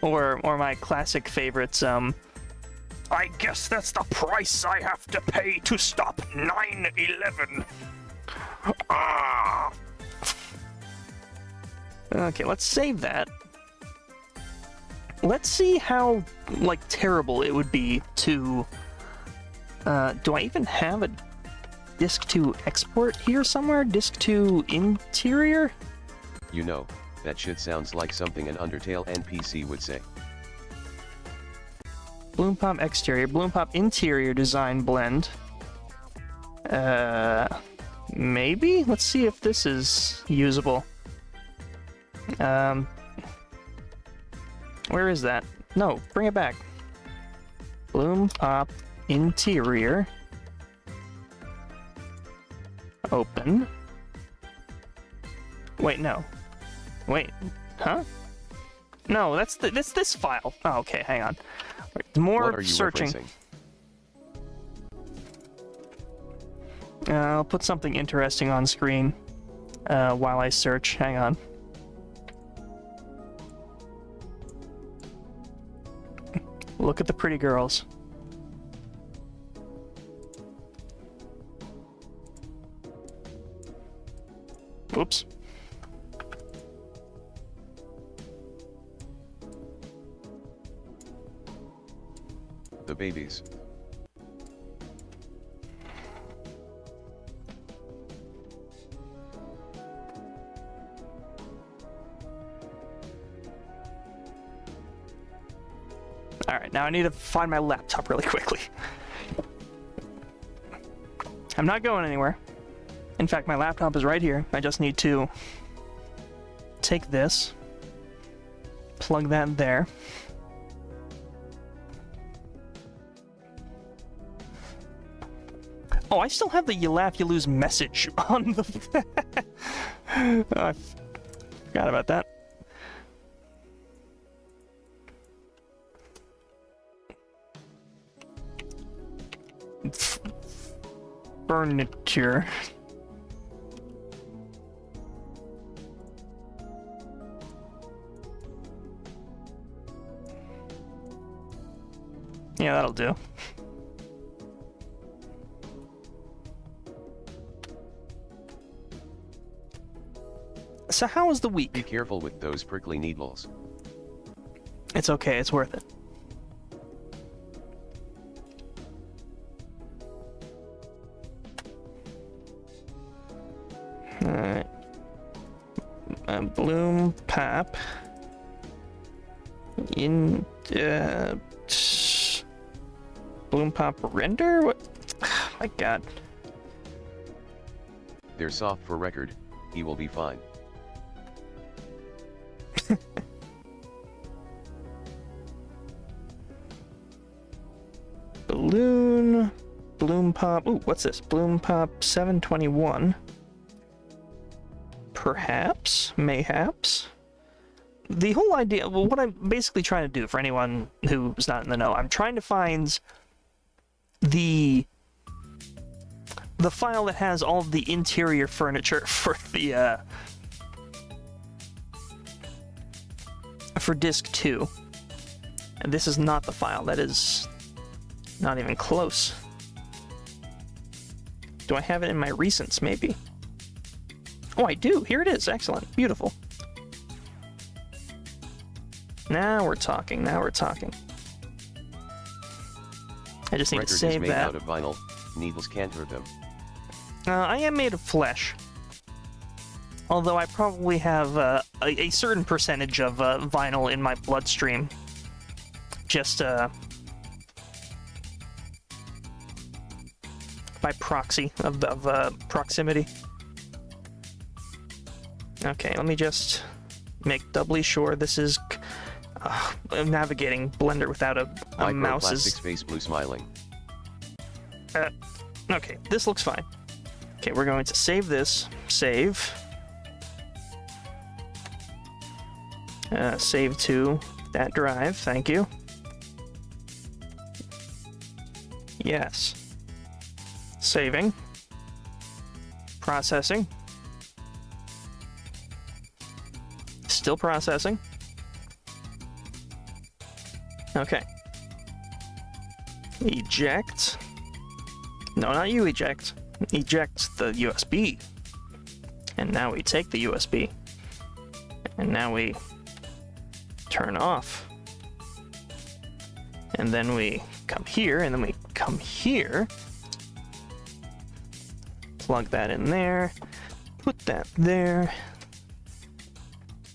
Or my classic favorites, I guess that's the price I have to pay to stop 9/11. Ah! Okay, let's save that. Let's see how, like, terrible it would be to... do I even have a disk to export here somewhere? Disk to interior? You know, that shit sounds like something an Undertale NPC would say. Bloom Pop exterior, Bloom Pop interior design blend. Maybe? Let's see if this is usable. Where is that? No, bring it back. Bloom Pop interior. Open. Wait, no. Wait, huh? No, that's this file. Oh, okay, hang on. More what are you searching. Referencing? I'll put something interesting on screen while I search. Hang on. look at the pretty girls. Oops. The babies. Alright, now I need to find my laptop really quickly. I'm not going anywhere. In fact, my laptop is right here. I just need to take this, plug that there. Oh, I still have the you laugh, you lose message on the... I forgot about that. Furniture. Yeah, that'll do. So how was the week? Be careful with those prickly needles. It's okay, it's worth it. Alright. Bloom pop. In Bloom pop render? What? My god. They're soft for record, he will be fine. Bloom pop. Ooh, what's this? Bloom pop 721. Perhaps, mayhaps. The whole idea, well, what I'm basically trying to do for anyone who's not in the know, I'm trying to find the file that has all of the interior furniture for the for disc 2. And this is not the file. That is not even close. Do I have it in my recents, maybe? Oh, I do. Here it is. Excellent. Beautiful. Now we're talking. Now we're talking. I just need to save is made that. Out of vinyl. Needles can't hurt them. I am made of flesh. Although I probably have a certain percentage of vinyl in my bloodstream. Just by proxy of proximity. Okay, let me just make doubly sure this is... navigating Blender without a mouse is... Space blue smiling. Okay, this looks fine. Okay, we're going to save this. Save. Save to that drive, thank you. Yes. Saving. Processing. Still processing. Okay. Eject. No, not you eject. Eject the USB. And now we take the USB. And now we turn off. And then we come here, and then we come here. Plug that in there. Put that there.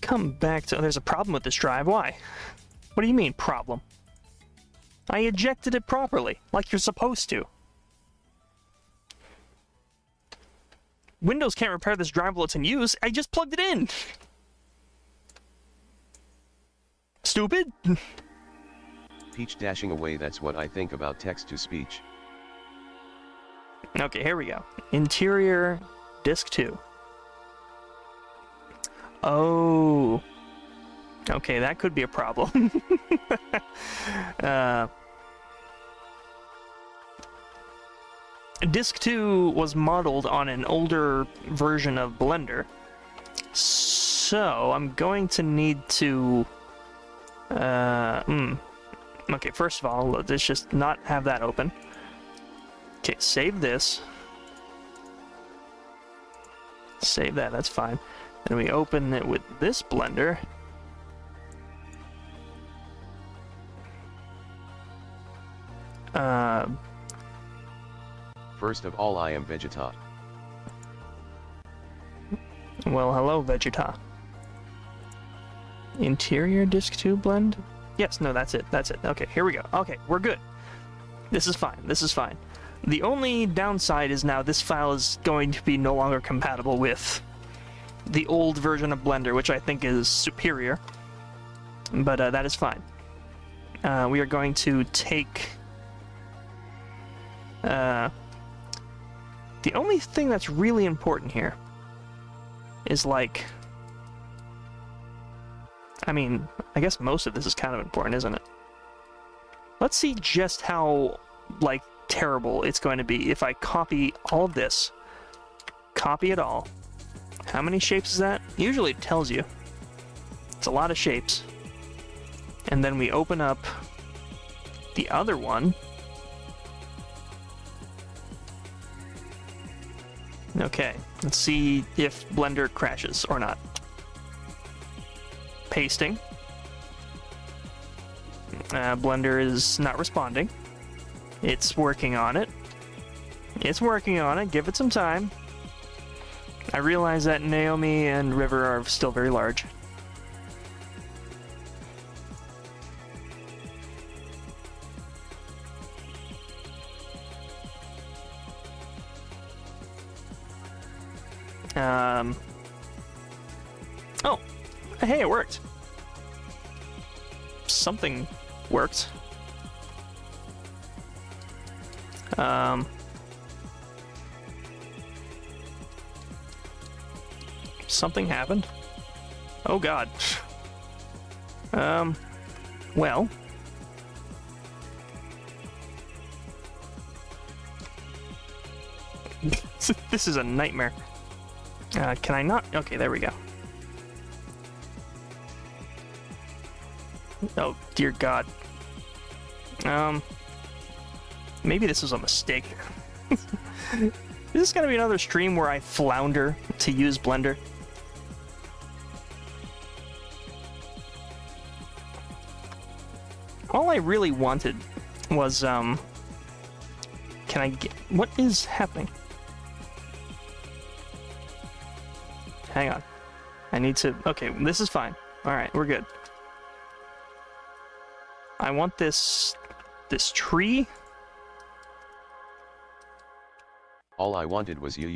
Come back to... Oh, there's a problem with this drive. Why? What do you mean, problem? I ejected it properly, like you're supposed to. Windows can't repair this drive while it's in use. I just plugged it in. Stupid? Peach dashing away, that's what I think about text-to-speech. Okay, here we go. Interior, disc 2. Oh. Okay, that could be a problem. Disc 2 was modeled on an older version of Blender. So, I'm going to need to... Okay, first of all, let's just not have that open. Okay, save this. Save that, that's fine. And we open it with this blender. First of all, I am Vegeta. Well, hello, Vegeta. Interior disk 2 blend? Yes, no, that's it, that's it. Okay, here we go. Okay, we're good. This is fine, this is fine. The only downside is now this file is going to be no longer compatible with the old version of Blender, which I think is superior. But that is fine. We are going to take... the only thing that's really important here is, like... I mean, I guess most of this is kind of important, isn't it? Let's see just how, like, terrible it's going to be if I copy all of this. Copy it all. How many shapes is that? Usually it tells you. It's a lot of shapes. And then we open up the other one. Okay, let's see if Blender crashes or not. Pasting. Blender is not responding. It's working on it. It's working on it. Give it some time. I realize that Naomi and River are still very large. Oh, hey, it worked. Something worked. Something happened. Oh God. Well. This is a nightmare. Can I not? Okay, there we go. Oh, dear God. Maybe this was a mistake. Is this gonna be another stream where I flounder to use Blender? All I really wanted was, can I get... What is happening? Hang on. I need to... Okay, this is fine. Alright, we're good. I want this tree. All I wanted was you.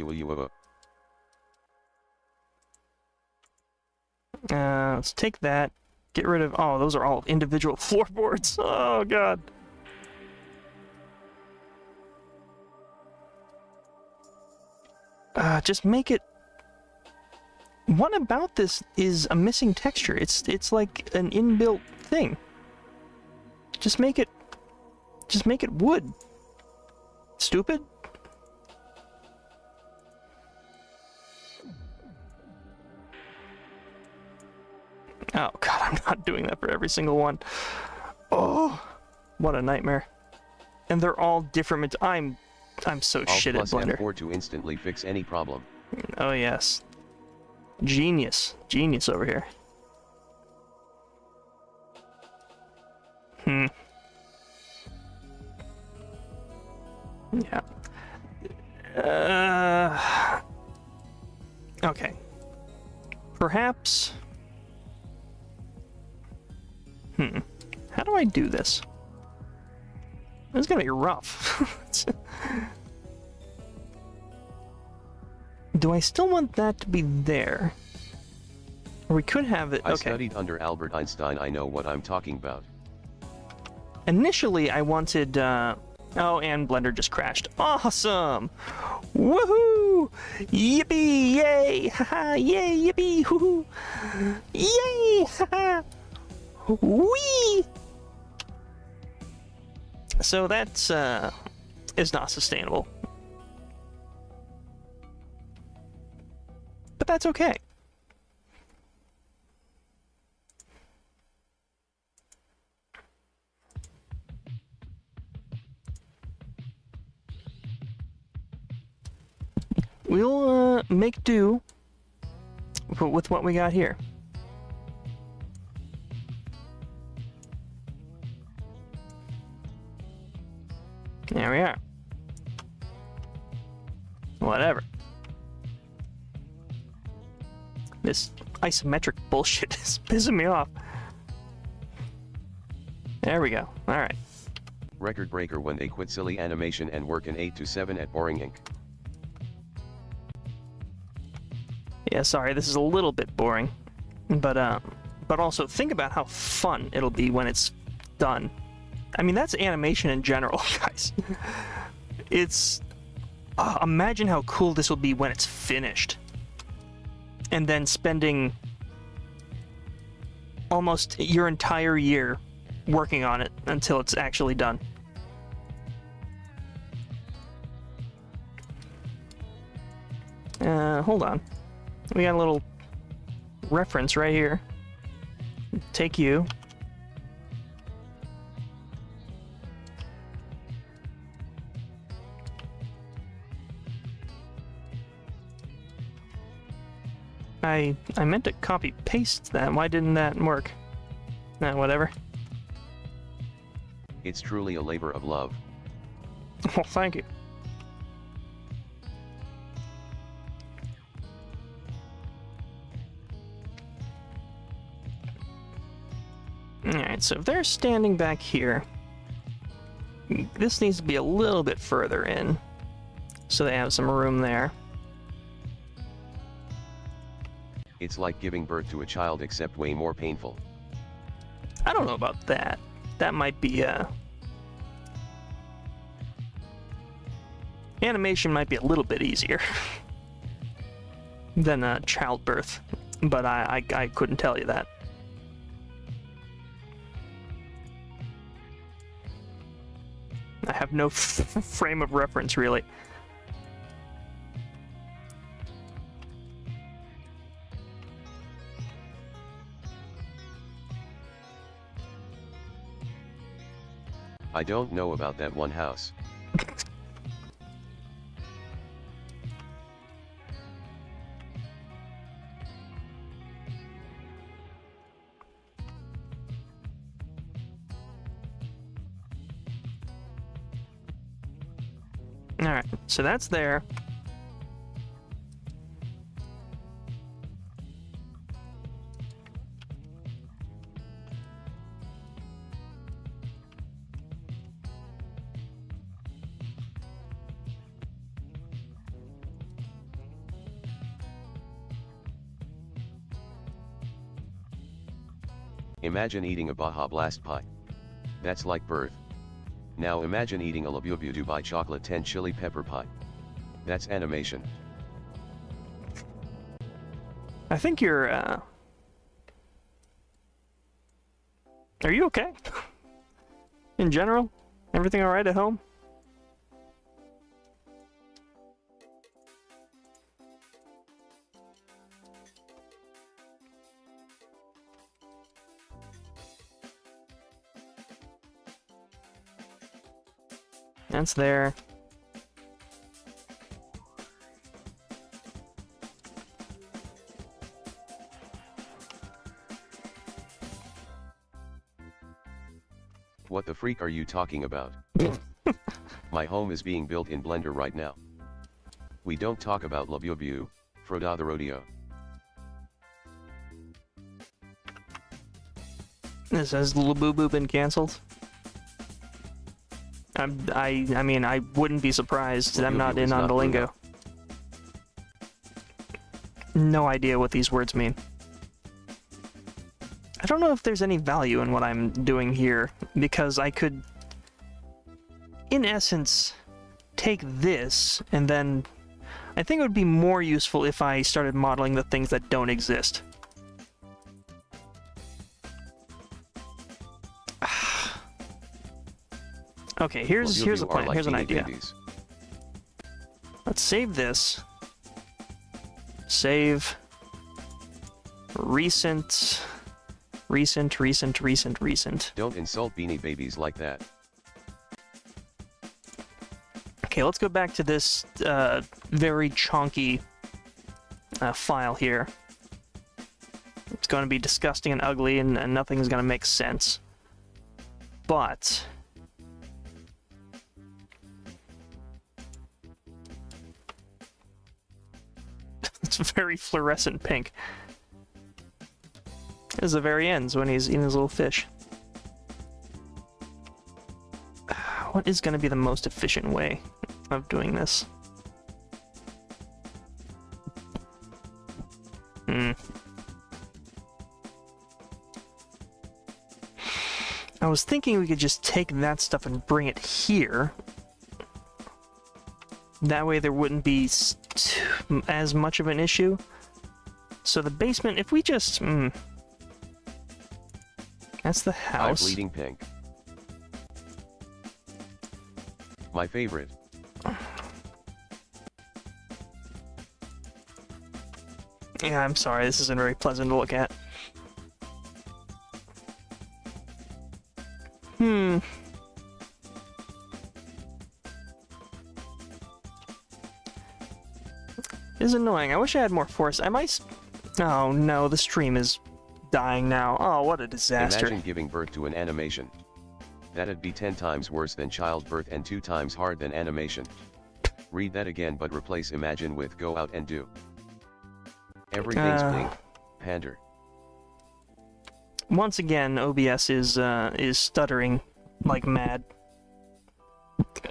Let's take that. Get rid of... Oh, those are all individual floorboards. Oh, God. Just make it... What about this is a missing texture? It's like an inbuilt thing. Just make it wood. Stupid. Oh God, I'm not doing that for every single one. Oh, what a nightmare. And they're all different. I'm so shit at Blender. Alt+F4 to instantly fix any problem. Oh yes. Genius over here. Yeah. Okay. Perhaps... How do I do this? It's gonna be rough. Do I still want that to be there? Or we could have it... Okay. I studied under Albert Einstein, I know what I'm talking about. Initially, I wanted... Oh, and Blender just crashed. Awesome! Woohoo! Yippee! Yay! Haha! Yay! Yippee! Woohoo! Yay! Haha! Whee! So that's is not sustainable. But that's okay. make do with what we got here. There we are. Whatever. This isometric bullshit is pissing me off. There we go. Alright. Record breaker when they quit silly animation and work in 8 to 7 at Boring Inc. Yeah, sorry, this is a little bit boring. But also think about how fun it'll be when it's done. I mean, that's animation in general, guys. It's... imagine how cool this will be when it's finished. And then spending almost your entire year working on it until it's actually done. Hold on. We got a little reference right here. Take you. I meant to copy paste that. Why didn't that work? Nah, whatever. It's truly a labor of love. Well, thank you. Alright, so if they're standing back here, this needs to be a little bit further in, so they have some room there. It's like giving birth to a child except way more painful. I don't know about that. That might be, animation might be a little bit easier than childbirth, but I couldn't tell you that. I have no frame of reference, really. I don't know about that one house. Alright, so that's there. Imagine eating a Baja Blast pie. That's like birth. Now imagine eating a Veadotube chocolate 10 chili pepper pie. That's animation. I think you're, Are you okay? In general? Everything alright at home? That's there. What the freak are you talking about? My home is being built in Blender right now. We don't talk about Veadotube, Froda the Rodeo. This has Labubu been cancelled? I mean, I wouldn't be surprised. I'm not in on the lingo. No idea what these words mean. I don't know if there's any value in what I'm doing here, because I could, in essence, take this, and then I think it would be more useful if I started modeling the things that don't exist. Okay, here's a plan. Here's an idea. Babies. Let's save this. Save. Recent. Recent. Don't insult Beanie Babies like that. Okay, let's go back to this very chonky file here. It's going to be disgusting and ugly, and nothing's going to make sense. But it's very fluorescent pink. This is the very ends when he's eating his little fish. What is going to be the most efficient way of doing this? I was thinking we could just take that stuff and bring it here. That way there wouldn't be as much of an issue. So the basement, if we just... That's the house. I'm bleeding pink. My favorite. Yeah, I'm sorry, this isn't very pleasant to look at. This is annoying. I wish I had more force. I might... Oh no, the stream is dying now. Oh, what a disaster. Imagine giving birth to an animation. That'd be 10 times worse than childbirth and 2 times hard than animation. Read that again, but replace imagine with go out and do. Everything's pink. Pander. Once again, OBS is stuttering like mad.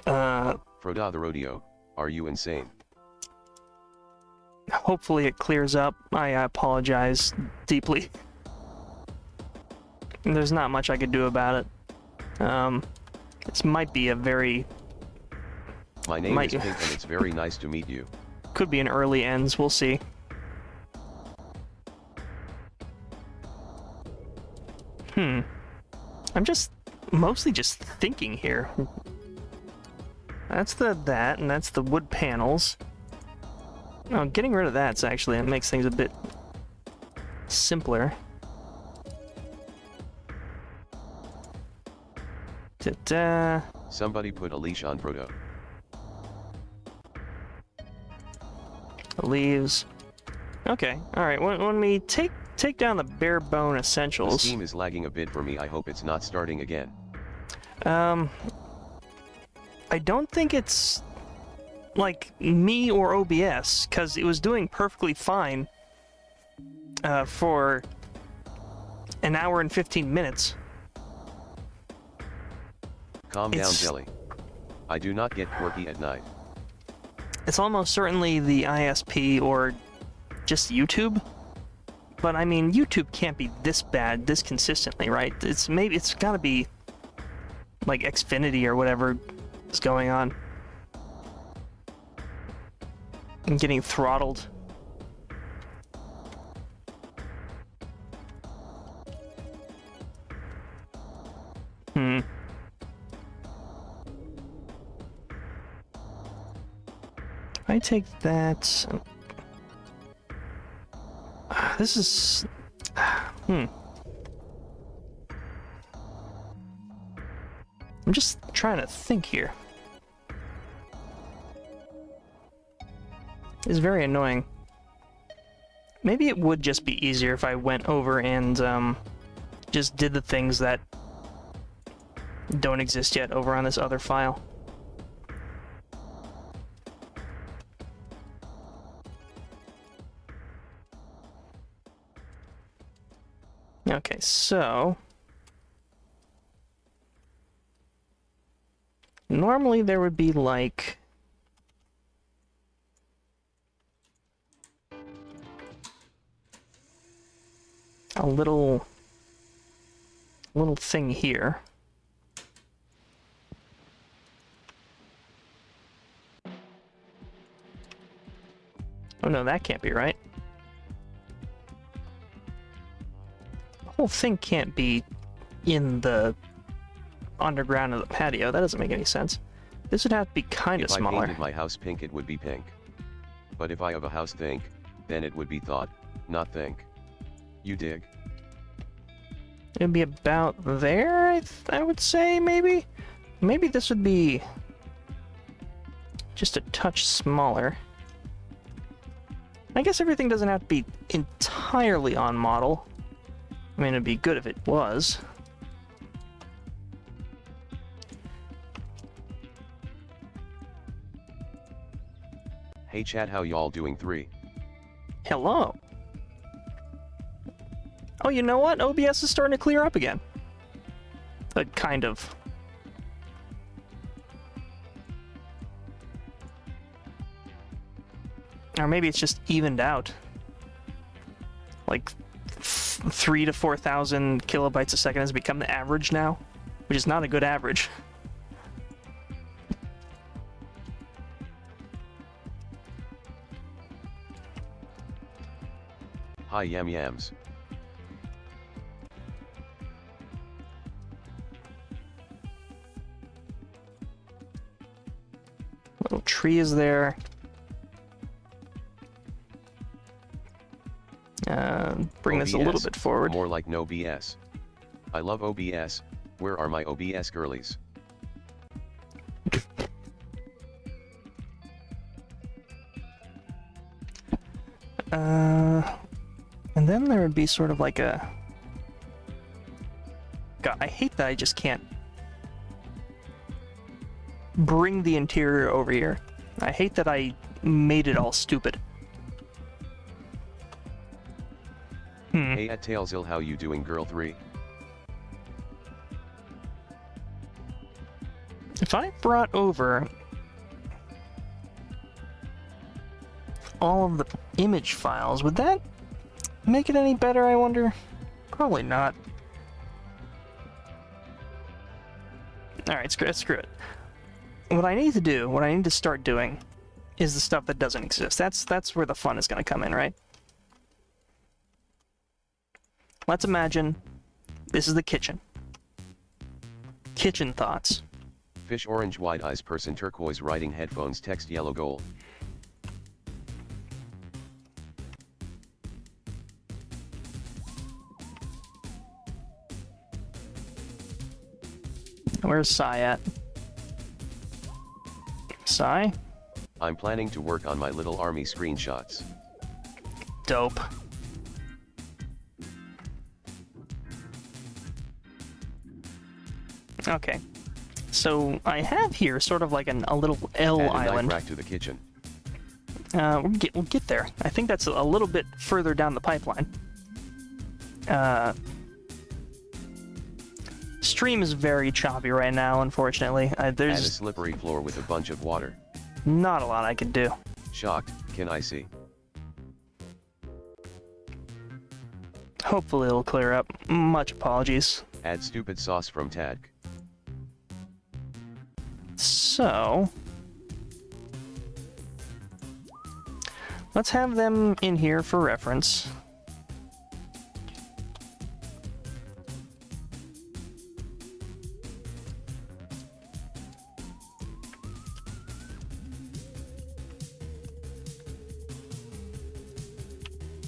Froda the rodeo, are you insane? Hopefully it clears up. I apologize deeply. There's not much I could do about it. This might be a very... My name is Pink and it's very nice to meet you. Could be an early ends, we'll see. I'm just mostly just thinking here. That's that, and that's the wood panels. Oh, getting rid of that actually, it makes things a bit simpler. Ta-da. Somebody put a leash on Frodo. Leaves. Okay, alright, when we take down the bare bone The essentials... Steam is lagging a bit for me, I hope it's not starting again. I don't think it's like me or OBS, because it was doing perfectly fine for an hour and 15 minutes. Calm down, Jelly. I do not get quirky at night. It's almost certainly the ISP or just YouTube. But I mean, YouTube can't be this bad this consistently, right? It's gotta be like Xfinity or whatever is going on. I'm getting throttled. I take that. This is... I'm just trying to think here. It's very annoying. Maybe it would just be easier if I went over and just did the things that don't exist yet over on this other file. Okay, so... Normally there would be like... a little thing here. Oh no, that can't be right. The whole thing can't be in the underground of the patio. That doesn't make any sense. This would have to be kind of smaller. If I painted my house pink, it would be pink. But if I have a house think, then it would be thought, not think. You dig? It'd be about there, I would say, maybe? Maybe this would be just a touch smaller. I guess everything doesn't have to be entirely on model. I mean, it'd be good if it was. Hey chat, how y'all doing? 3. Hello. Oh, you know what? OBS is starting to clear up again. Kind of. Or maybe it's just evened out. Like 3 to 4,000 kilobytes a second has become the average now, which is not a good average. Hi yam yams. Little tree is there. Bring this a little bit forward. More like no BS. I love OBS. Where are my OBS girlies? And then there would be sort of like a... God, I hate that I just can't bring the interior over here. I hate that I made it all stupid. Hey at Tailzil, how you doing girl? 3. If I brought over all of the image files, would that make it any better, I wonder? Probably not. Alright, screw it. What I need to do, what I need to start doing, is the stuff that doesn't exist. That's where the fun is going to come in, right? Let's imagine this is the kitchen. Kitchen thoughts. Fish orange wide eyes, person turquoise, writing headphones, text yellow gold. Where's Sai at? Sai? I'm planning to work on my little army screenshots. Dope. Okay, so I have here sort of like a little L Add a island. knife rack to the kitchen. We'll get there. I think that's a little bit further down the pipeline. Stream is very choppy right now, unfortunately. Add a There's slippery floor with a bunch of water. not a lot I can do. Shocked, can I see? Hopefully it'll clear up. Much apologies. Add stupid sauce from Tadk. So, let's have them in here for reference.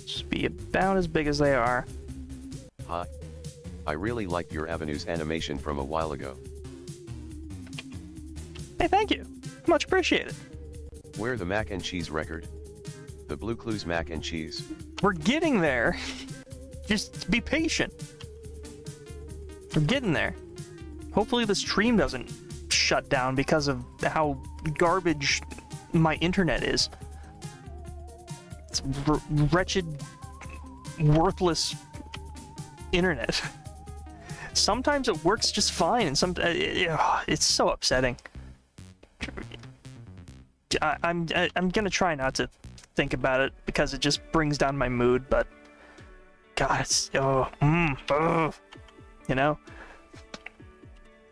Just be about as big as they are. Hi. I really liked your Avenues animation from a while ago. Hey, thank you. Much appreciated. Where the mac and cheese record? The Blue Clues mac and cheese. We're getting there. Just be patient. We're getting there. Hopefully the stream doesn't shut down because of how garbage my internet is. It's wretched, worthless internet. Sometimes it works just fine, and it's so upsetting. I'm gonna try not to think about it because it just brings down my mood, but God, it's you know,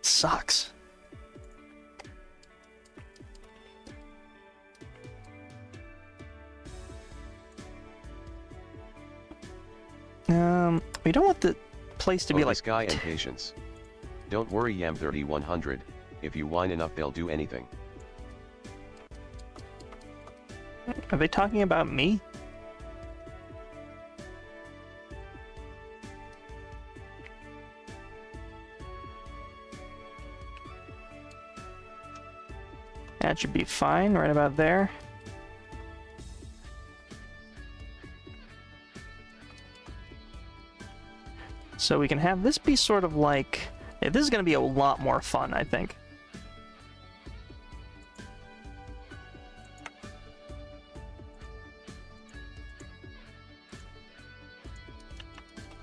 sucks. We don't want the place to be like Sky and patience. Don't worry Yam 3100, if you whine enough they'll do anything. Are they talking about me? That should be fine, right about there. So we can have this be sort of like... Yeah, this is going to be a lot more fun, I think.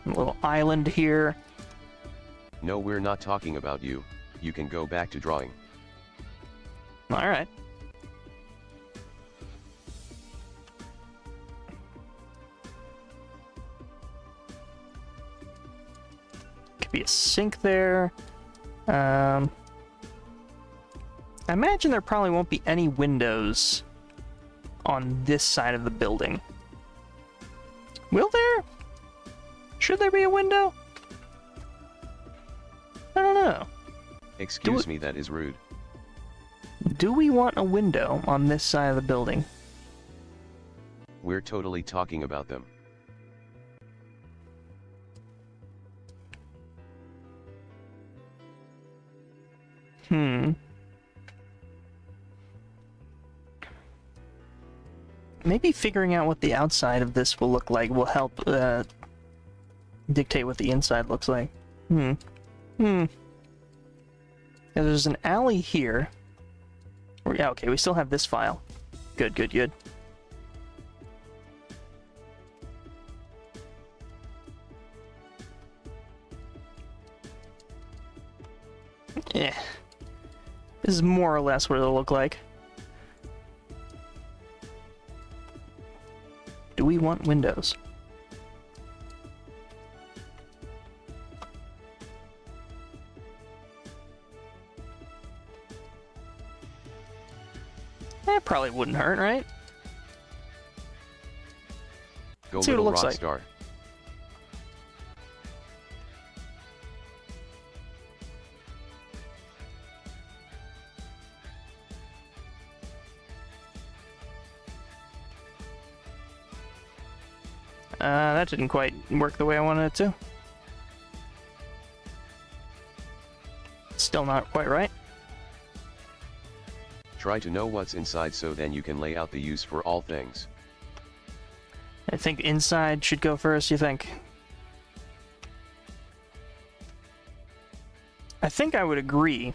A little island here. No, we're not talking about you. You can go back to drawing. Alright. Could be a sink there. I imagine there probably won't be any windows on this side of the building. Will there? Should there be a window? I don't know. Excuse me, that is rude. Do we want a window on this side of the building? We're totally talking about them. Maybe figuring out what the outside of this will look like will help dictate what the inside looks like. Yeah, there's an alley here. Yeah, okay, we still have this file. Good, good, good. Yeah. This is more or less what it'll look like. Do we want windows? That probably wouldn't hurt, right? Go Let's see what it little looks rock like. star. That didn't quite work the way I wanted it to. Still not quite right. Try to know what's inside so then you can lay out the use for all things. I think inside should go first, you think? I think I would agree.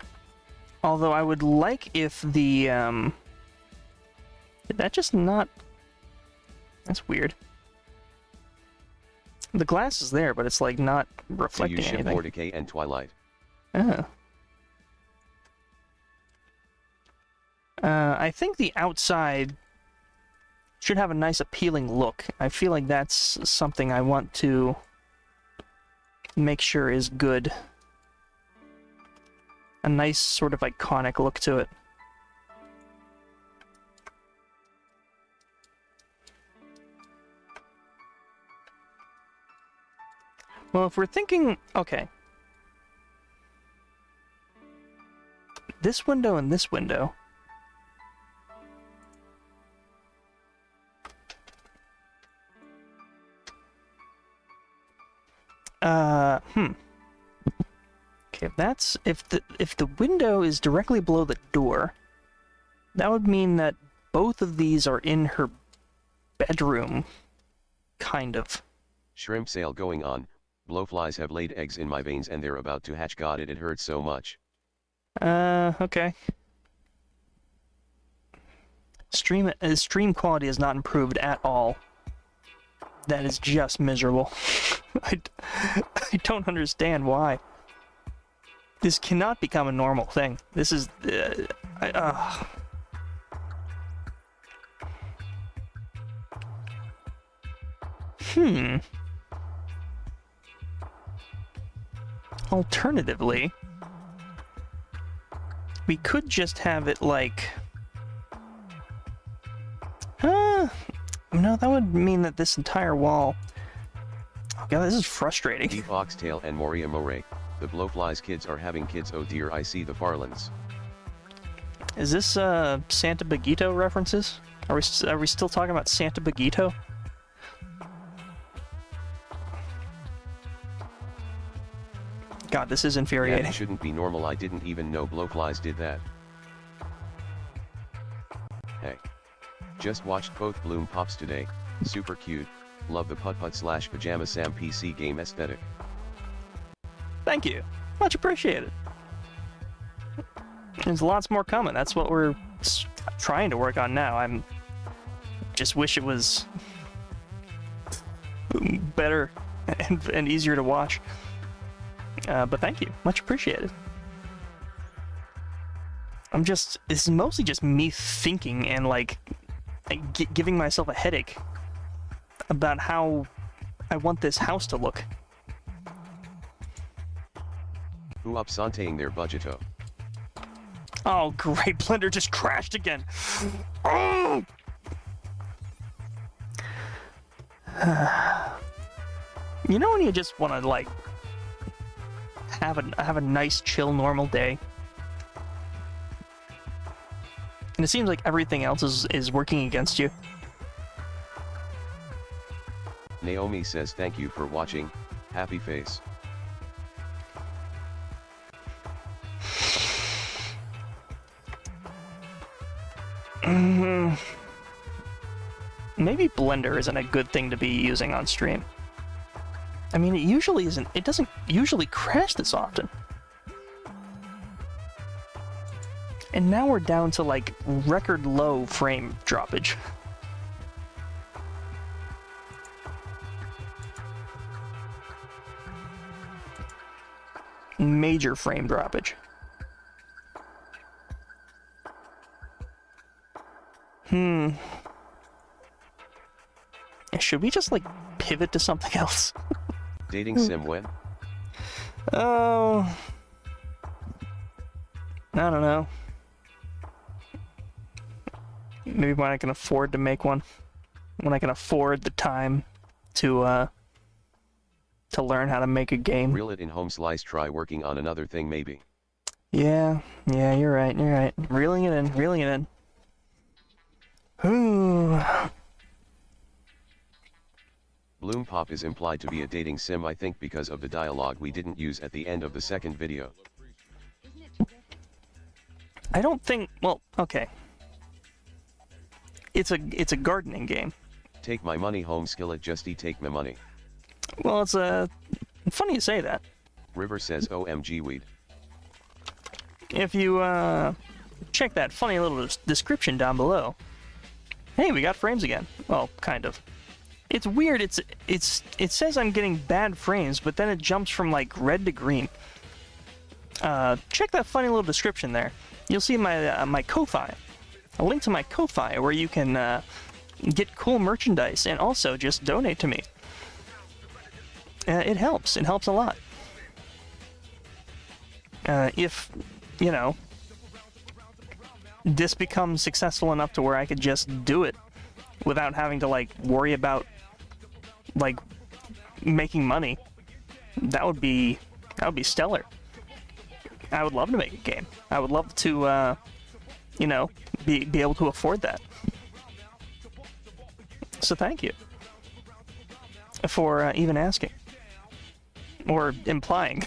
Although I would like if the, Did that just not... That's weird. The glass is there, but it's like not Do reflecting you ship anything. more decay and twilight? Oh. I think the outside should have a nice appealing look. I feel like that's something I want to make sure is good. A nice sort of iconic look to it. Well, if we're thinking... Okay. This window and this window... Okay, if the window is directly below the door, that would mean that both of these are in her bedroom, kind of. Shrimp sale going on. Blowflies have laid eggs in my veins and they're about to hatch. God, it hurts so much. Okay. Stream quality is not improved at all. That is just miserable. I don't understand why. This cannot become a normal thing. This is... Alternatively, we could just have it like... No, that would mean that this entire wall... Oh god, this is frustrating. Deep Oxtail and Moria Moray. The Blowflies kids are having kids. Oh dear, I see the Farlands. Is this Santa Bagito references? Are we still talking about Santa Bagito? God, this is infuriating. That shouldn't be normal. I didn't even know Blowflies did that. Hey. Just watched both Bloom Pops today. Super cute. Love the putt-putt / pajama Sam PC game aesthetic. Thank you. Much appreciated. There's lots more coming. That's what we're trying to work on now. I'm just wish it was better and easier to watch. But thank you. Much appreciated. This is mostly just me thinking and like giving myself a headache about how I want this house to look. Who up sauteing their budgeto? Oh, great. Blender just crashed again. Oh! You know when you just want to, like, have a nice, chill, normal day? And it seems like everything else is working against you. Naomi says thank you for watching, happy face. Maybe Blender isn't a good thing to be using on stream. I mean, it usually isn't. It doesn't usually crash this often. And now we're down to like record low frame droppage. Major frame droppage. Should we just like pivot to something else? Dating sim when? Oh, I don't know. Maybe when I can afford to make one. When I can afford the time to learn how to make a game. Reel it in home slice, try working on another thing maybe. Yeah, you're right. Reeling it in. Ooh. Bloom Pop is implied to be a dating sim, I think, because of the dialogue we didn't use at the end of the second video. I don't think, well, okay. It's a gardening game. Take my money home skillet, justy take my money. Well, it's funny you say that. River says OMG weed. If you check that funny little description down below. Hey, we got frames again. Well, kind of. It's weird. It says I'm getting bad frames, but then it jumps from like red to green. Check that funny little description there. You'll see my my Ko-Fi, a link to my Ko-Fi where you can get cool merchandise and also just donate to me. It helps. It helps a lot. If you know this becomes successful enough to where I could just do it without having to like worry about like making money, that would be stellar. I would love to make a game. I would love to you know, be able to afford that. So thank you for even asking or implying.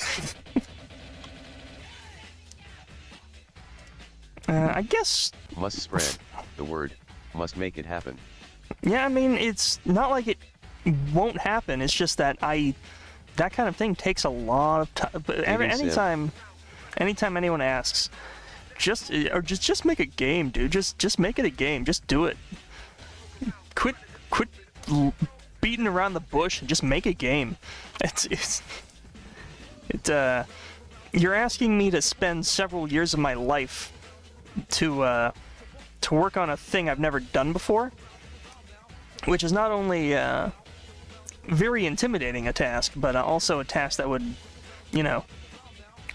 I guess Must spread the word, must make it happen. yeah, I mean, it's not like it won't happen. It's just that that kind of thing takes a lot of time. But anytime anyone asks, just make a game, dude. Just make it a game. Just do it. Quit beating around the bush and just make a game. You're asking me to spend several years of my life to work on a thing I've never done before, which is not only very intimidating a task, but also a task that would, you know,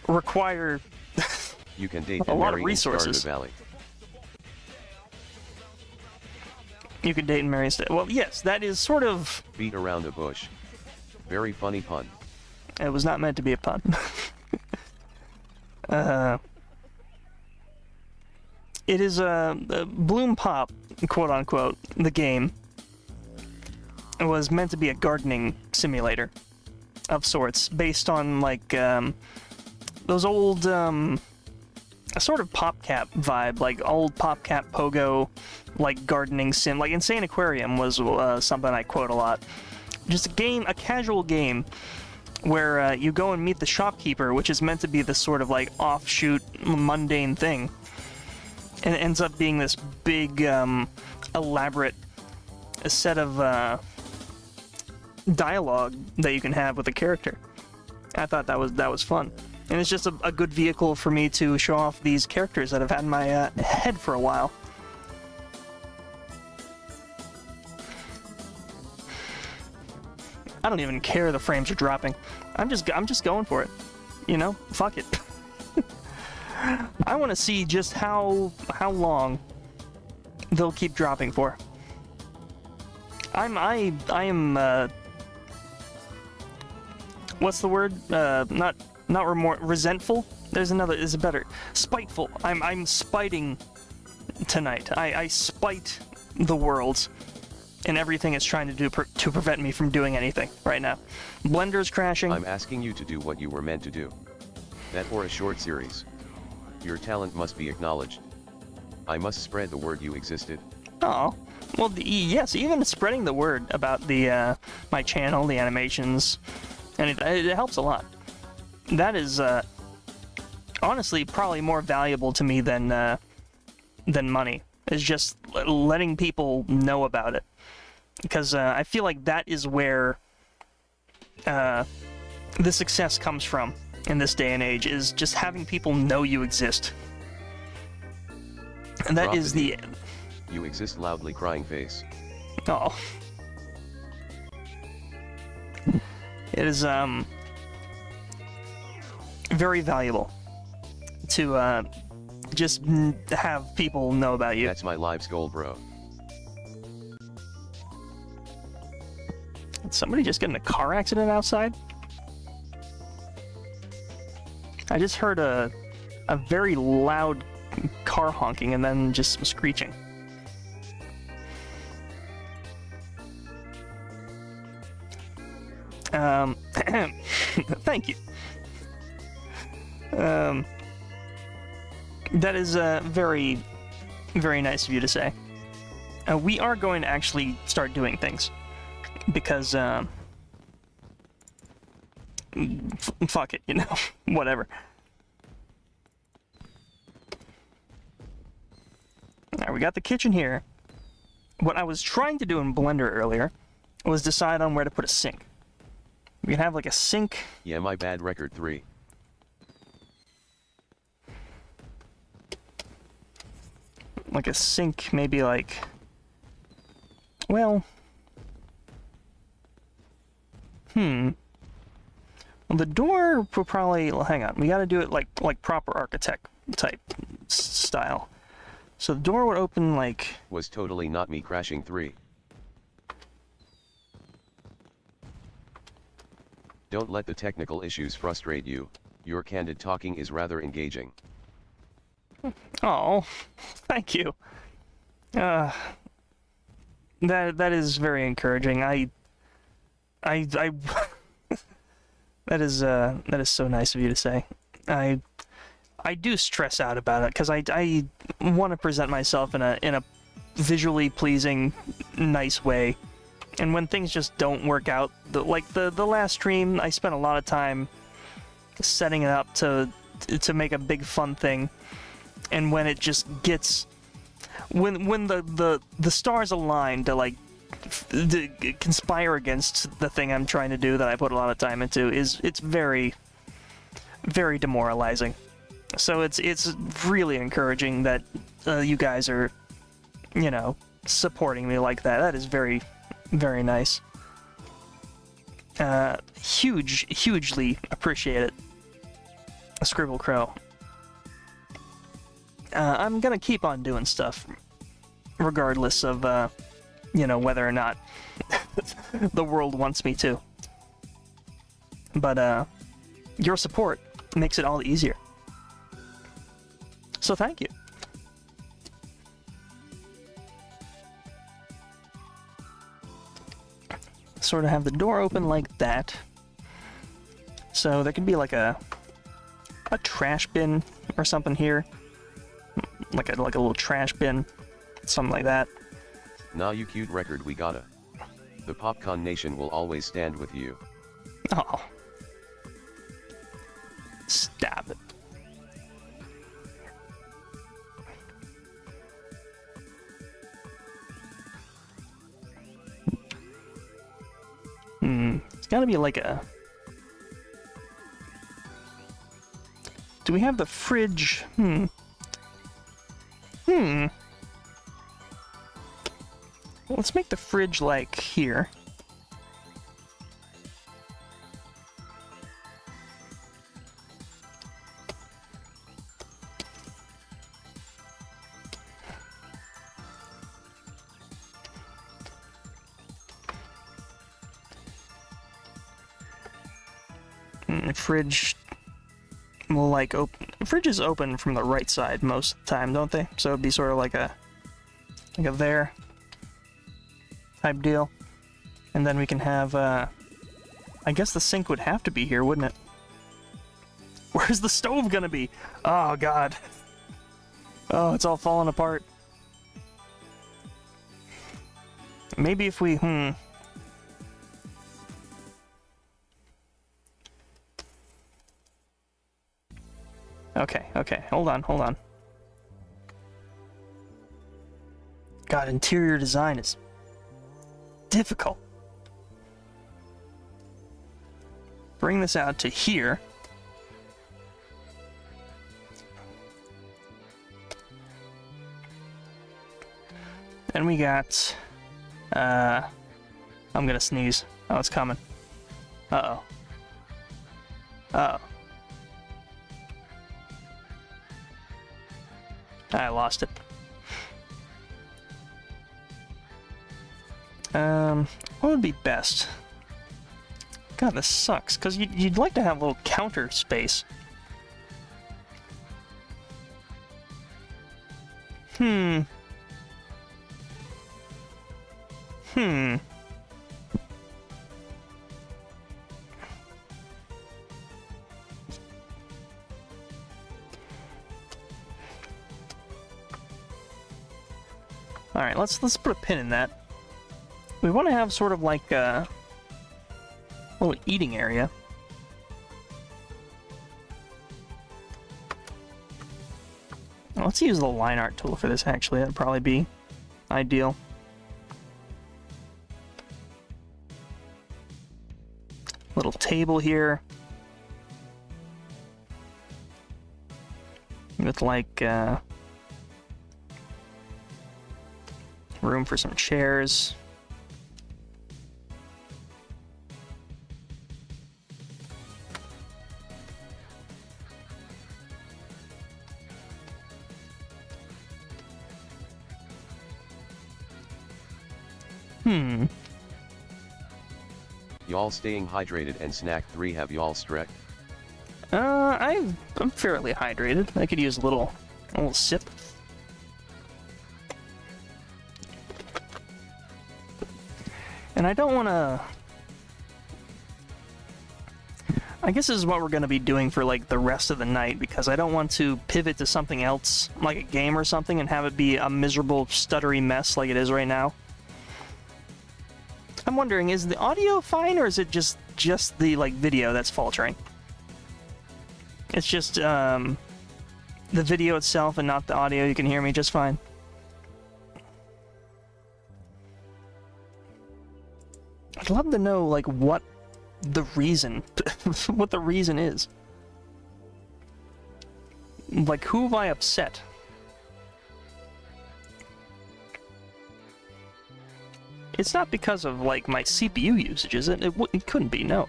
require You can date a and lot of marry in resources. Stardew Valley. You can date and marry instead. Well, yes, that is sort of. Beat around a bush. Very funny pun. It was not meant to be a pun. It is a Bloom Pop, quote unquote, the game. It was meant to be a gardening simulator of sorts, based on like those old sort of PopCap vibe, like old PopCap Pogo, like gardening sim. Like Insane Aquarium was something I quote a lot. Just a game, a casual game where you go and meet the shopkeeper, which is meant to be this sort of like offshoot, mundane thing, and it ends up being this big, elaborate set of dialogue that you can have with a character. I thought that was fun, and it's just a good vehicle for me to show off these characters that I've had in my head for a while. I don't even care the frames are dropping. I'm just going for it. You know, fuck it. I want to see just how long they'll keep dropping for. I am what's the word? Not resentful. There's a better. Spiteful. I'm spiting tonight. I spite the world and everything it's trying to do to prevent me from doing anything right now. Blender's crashing. I'm asking you to do what you were meant to do. That or a short series. Your talent must be acknowledged. I must spread the word you existed. Oh, well, yes, even spreading the word about the my channel, the animations, and it helps a lot. That is honestly probably more valuable to me than money. Is just letting people know about it, because I feel like that is where the success comes from in this day and age, is just having people know you exist. And that Drop is the you exist loudly crying face. Oh. It is very valuable to just have people know about you. That's my life's goal, bro. Did somebody just get in a car accident outside? I just heard a very loud car honking and then just some screeching. Thank you. That is very, very nice of you to say. We are going to actually start doing things, because fuck it, you know, whatever. Alright, we got the kitchen here. What I was trying to do in Blender earlier was decide on where to put a sink. We can have like a sink. Yeah, my bad, record 3. Like a sink, maybe like, well, well, the door will probably, well, hang on, we gotta do it like proper architect type style. So the door would open like... Was totally not me crashing 3. Don't let the technical issues frustrate you. Your candid talking is rather engaging. Oh, thank you. That is very encouraging. that is so nice of you to say. I do stress out about it because I want to present myself in a visually pleasing, nice way. And when things just don't work out, like the last stream, I spent a lot of time setting it up to make a big fun thing. And when it just gets, when the stars align to like to conspire against the thing I'm trying to do that I put a lot of time into, it's very, very demoralizing. So it's really encouraging that you guys are, you know, supporting me like that. That is very, very nice. Hugely appreciate it. Scribble Crow. I'm gonna keep on doing stuff, regardless of, you know, whether or not the world wants me to. But, your support makes it all easier. So thank you. Sort of have the door open like that. So there could be like a trash bin or something here. Like a little trash bin, something like that. Nah, you cute record, we gotta. The Popcorn Nation will always stand with you. Oh, gotta be like a... Do we have the fridge? Let's make the fridge like here. Fridge will like open. Fridges open from the right side most of the time, don't they? So it'd be sort of like a there type deal, and then we can have. I guess the sink would have to be here, wouldn't it? Where's the stove gonna be? Oh God. Oh, it's all falling apart. Maybe if we Okay, hold on. God, interior design is difficult. Bring this out to here. And we got, I'm gonna sneeze. Oh, it's coming. Uh-oh. Uh-oh. I lost it. What would be best? God, this sucks, because you'd like to have a little counter space. Alright, let's put a pin in that. We want to have sort of like a little eating area. Let's use the line art tool for this, actually. That'd probably be ideal. Little table here. With like, room for some chairs. Y'all staying hydrated and snack 3, have y'all strecked? I'm fairly hydrated. I could use a little sip. And I don't want to... I guess this is what we're going to be doing for like the rest of the night, because I don't want to pivot to something else, like a game or something, and have it be a miserable, stuttery mess like it is right now. I'm wondering, is the audio fine, or is it just the like video that's faltering? It's just the video itself and not the audio. You can hear me just fine. I'd love to know like what the reason is. Like, who have I upset? It's not because of, like, my CPU usage, is it? It couldn't be, no.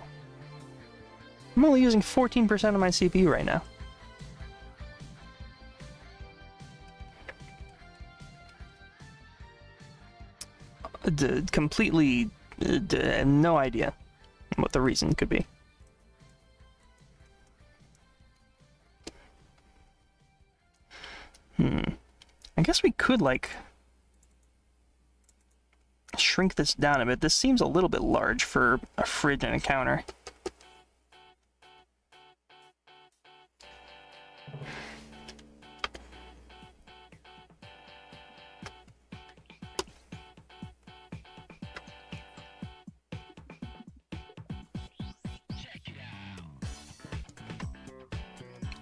I'm only using 14% of my CPU right now. Completely... no idea what the reason could be. I guess we could, like... shrink this down a bit. This seems a little bit large for a fridge and a counter.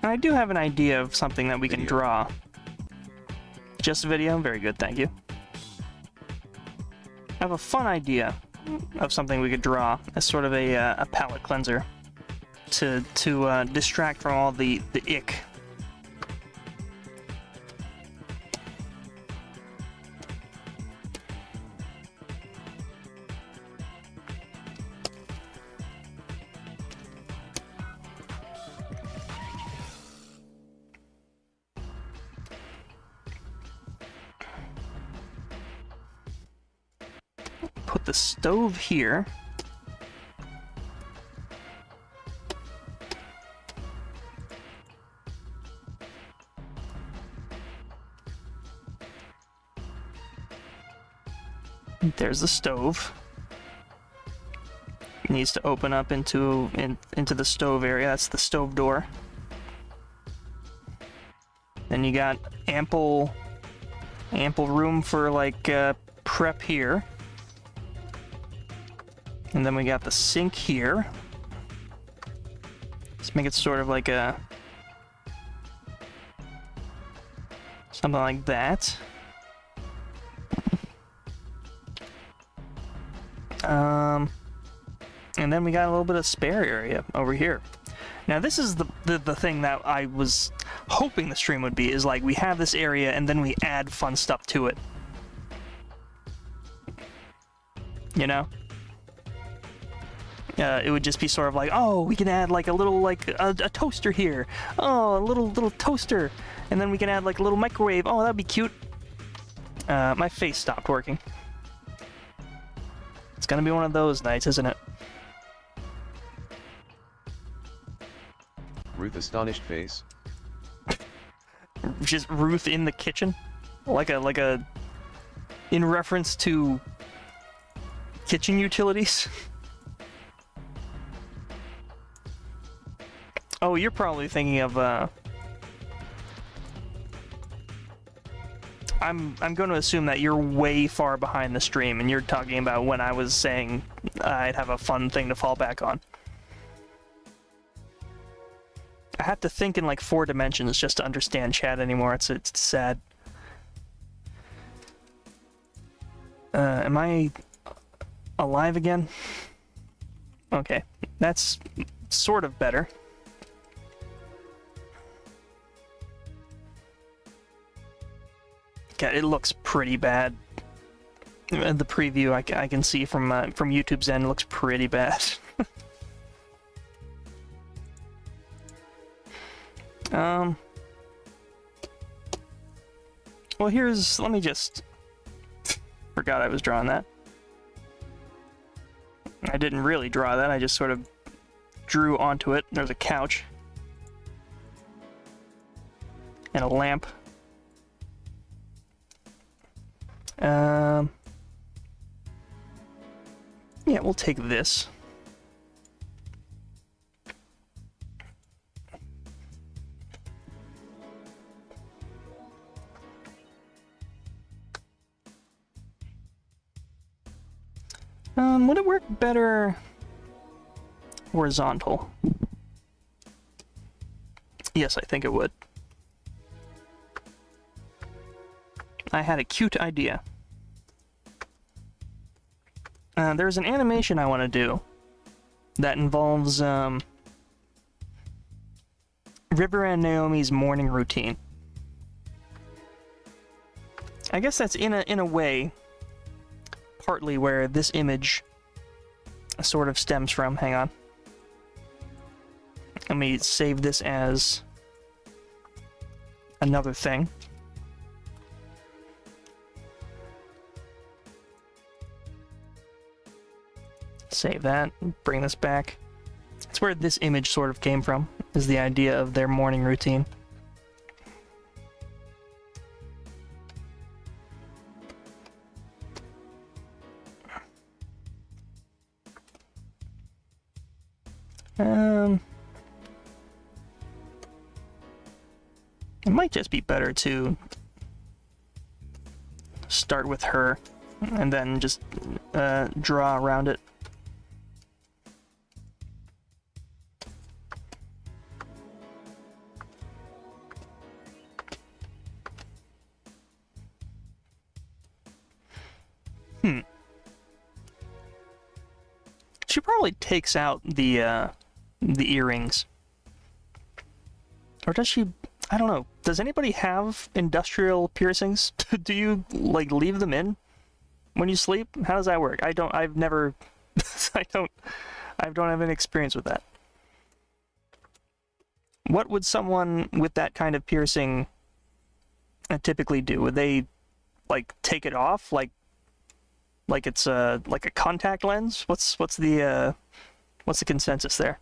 I do have an idea of something that we can draw. Just video? Very good, thank you. I have a fun idea of something we could draw as sort of a palette cleanser to distract from all the ick. Put the stove here. There's the stove. It needs to open up into the stove area. That's the stove door. Then you got ample room for like prep here. And then we got the sink here. Let's make it sort of like a something like that. And then we got a little bit of spare area over here. Now this is the thing that I was hoping the stream would be, is like we have this area and then we add fun stuff to it. You know? It would just be sort of like, oh, we can add like a little, like a toaster here. Oh, a little toaster. And then we can add like a little microwave. Oh, that'd be cute. My face stopped working. It's gonna be one of those nights, isn't it? Ruth astonished face. Just Ruth in the kitchen? Like a in reference to kitchen utilities? Oh, you're probably thinking of I'm going to assume that you're way far behind the stream and you're talking about when I was saying I'd have a fun thing to fall back on. I have to think in like 4 dimensions just to understand chat anymore. It's sad. Am I alive again? Okay, that's sort of better. Yeah, it looks pretty bad. The preview I can see from YouTube's end looks pretty bad. Well, let me just... Forgot I was drawing that. I didn't really draw that, I just sort of drew onto it. There's a couch. And a lamp. Yeah, we'll take this. Would it work better horizontal? Yes, I think it would. I had a cute idea. There's an animation I want to do that involves River and Naomi's morning routine. I guess that's in a way partly where this image sort of stems from. Hang on. Let me save this as another thing. Save that, bring this back. That's where this image sort of came from, is the idea of their morning routine. It might just be better to start with her and then just draw around it. She probably takes out the earrings. Or does she? I don't know. Does anybody have industrial piercings? Do you, like, leave them in when you sleep? How does that work? I've never... I don't have any experience with that. What would someone with that kind of piercing typically do? Would they, like, take it off? Like it's like a contact lens? What's the consensus there?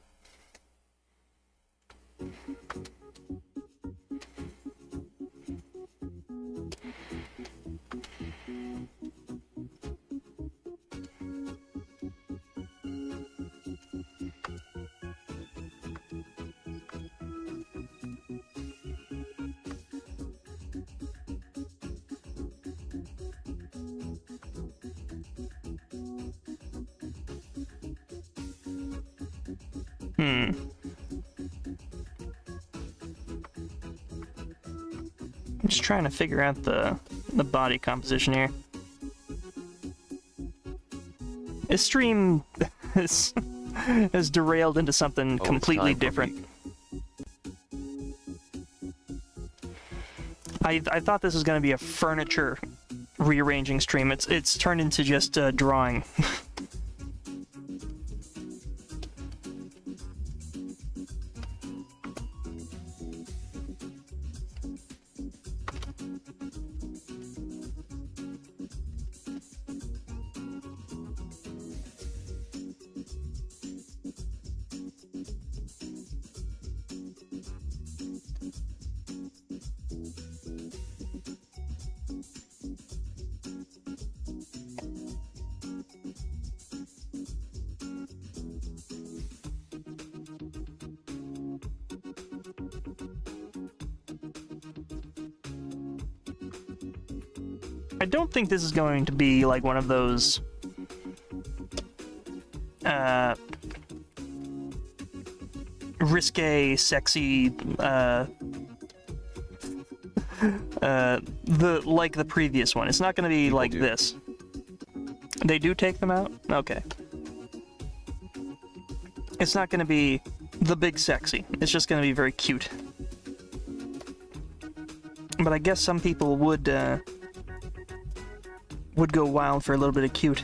I'm just trying to figure out the body composition here. This stream has derailed into something Oh, completely it's time for different. I thought this was going to be a furniture rearranging stream. It's turned into just drawing. I don't think this is going to be like one of those risque, sexy, the previous one. It's not going to be People like do. this. They do take them out? Okay. It's not going to be the big sexy. It's just going to be very cute. But I guess some people would go wild for a little bit of cute.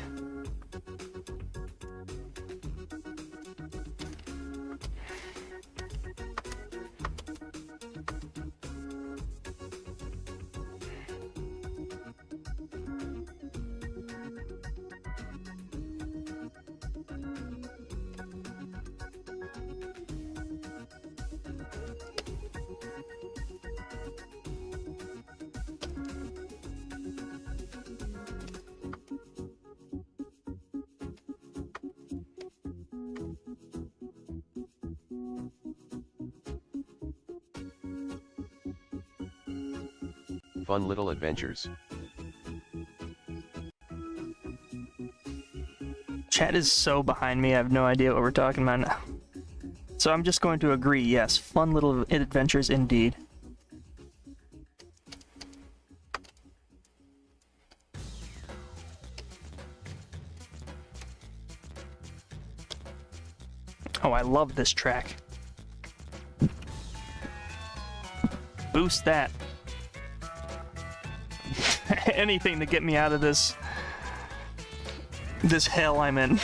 Fun little adventures. Chat is so behind me, I have no idea what we're talking about now. So I'm just going to agree, yes, fun little adventures indeed. Oh, I love this track. Boost that. Anything to get me out of this hell I'm in.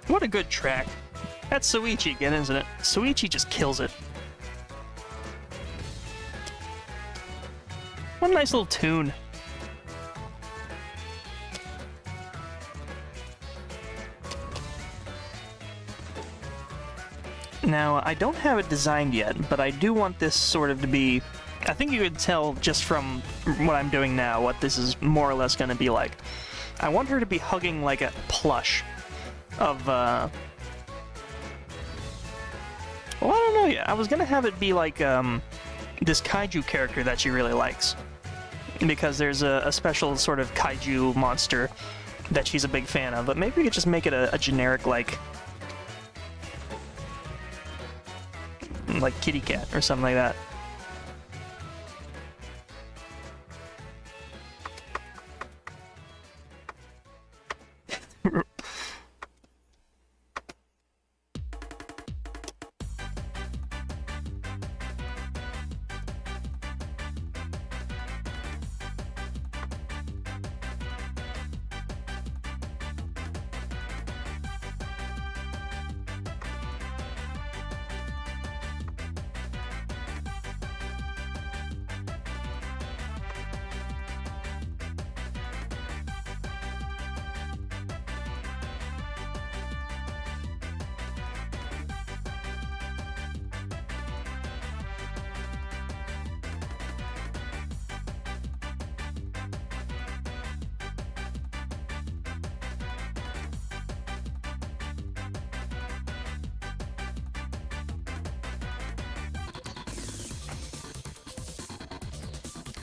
What a good track. That's Soichi again, isn't it? Soichi just kills it. What a nice little tune. Now, I don't have it designed yet, but I do want this sort of to be... I think you could tell just from what I'm doing now what this is more or less going to be like. I want her to be hugging like a plush of, Well, I don't know yet. I was going to have it be like, this kaiju character that she really likes. Because there's a special sort of kaiju monster that she's a big fan of. But maybe we could just make it a generic, like kitty cat or something like that.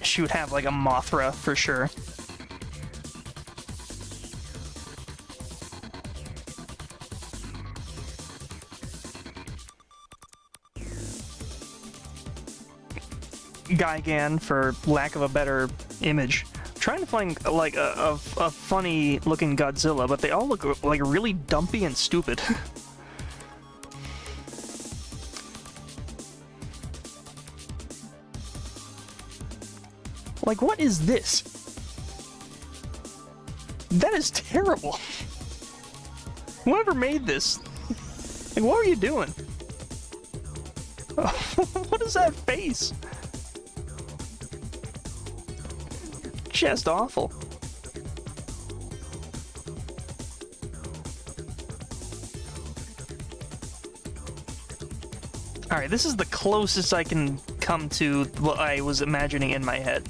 She would have like a Mothra for sure. Gigan, for lack of a better image. I'm trying to find like a funny looking Godzilla, but they all look like really dumpy and stupid. Like, what is this? That is terrible. Whoever made this, like, what were you doing? What is that face? Just awful. Alright, this is the closest I can come to what I was imagining in my head.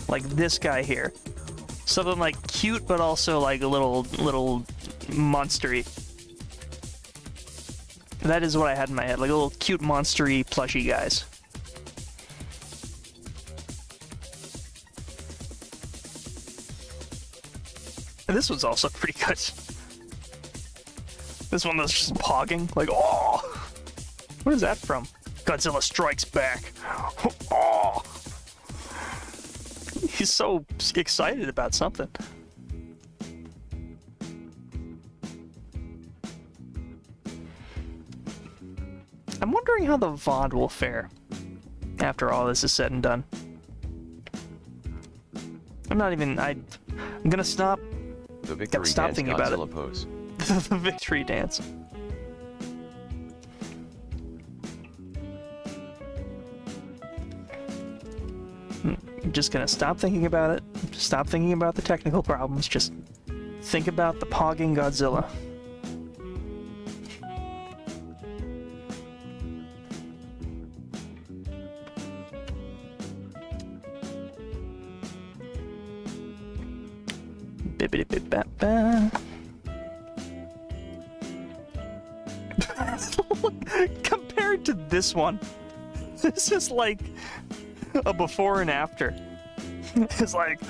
Like this guy here. Something like cute, but also like a little monstery. That is what I had in my head, like a little cute monstery plushy guys. And this one's also pretty good. This one that's just pogging, like, oh! What is that from? Godzilla Strikes Back. Oh! He's so excited about something. I'm wondering how the VOD will fare after all this is said and done. I'm gonna stop. The victory Stop dance thinking about Godzilla it. pose. The victory dance. I'm just gonna stop thinking about it. Stop thinking about the technical problems. Just think about the pogging Godzilla. Bibbidi-bip-bap-ba. Compared to this one, this is like a before and after. It's like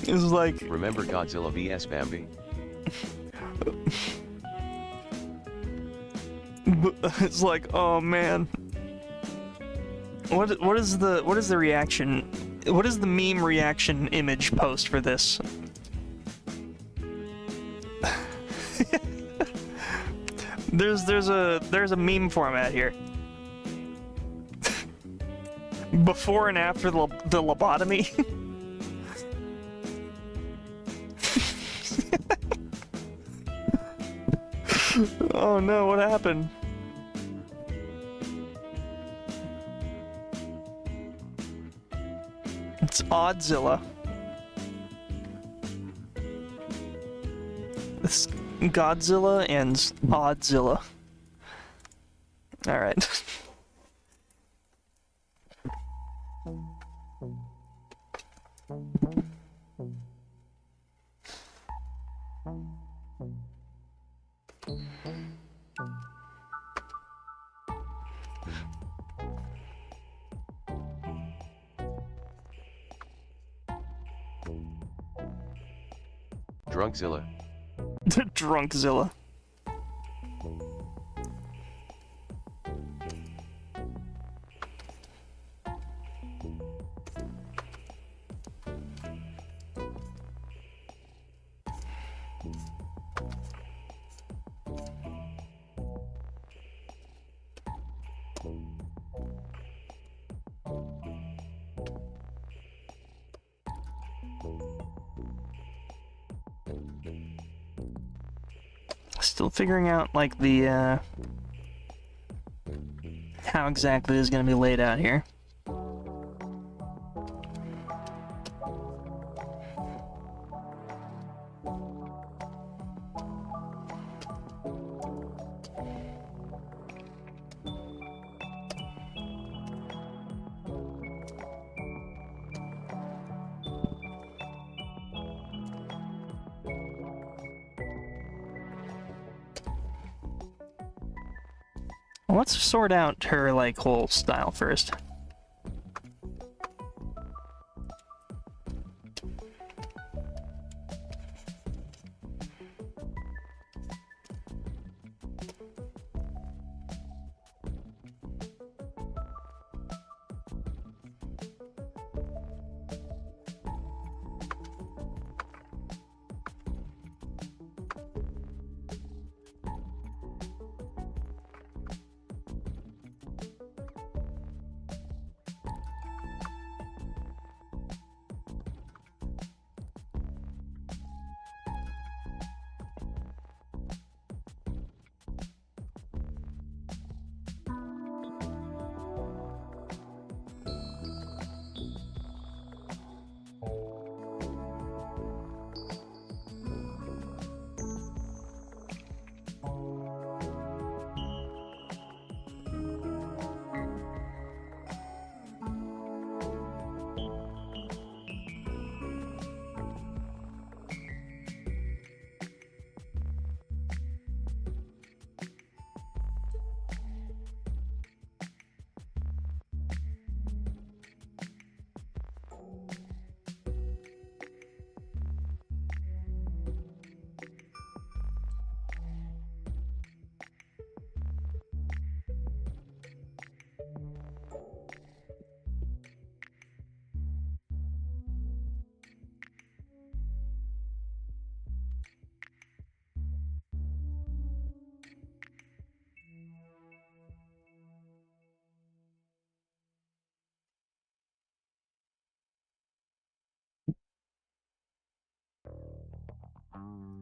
it's like, Remember Godzilla vs Bambi? it's like, oh man. What is the reaction? What is the meme reaction image post for this? There's a meme format here. Before and after the lobotomy. Oh no, what happened? It's Oddzilla. It's Godzilla and Oddzilla. Alright. Drunkzilla. Drunkzilla. Still figuring out, like, the, how exactly this is going to be laid out here. Let's sort out her, like, whole style first.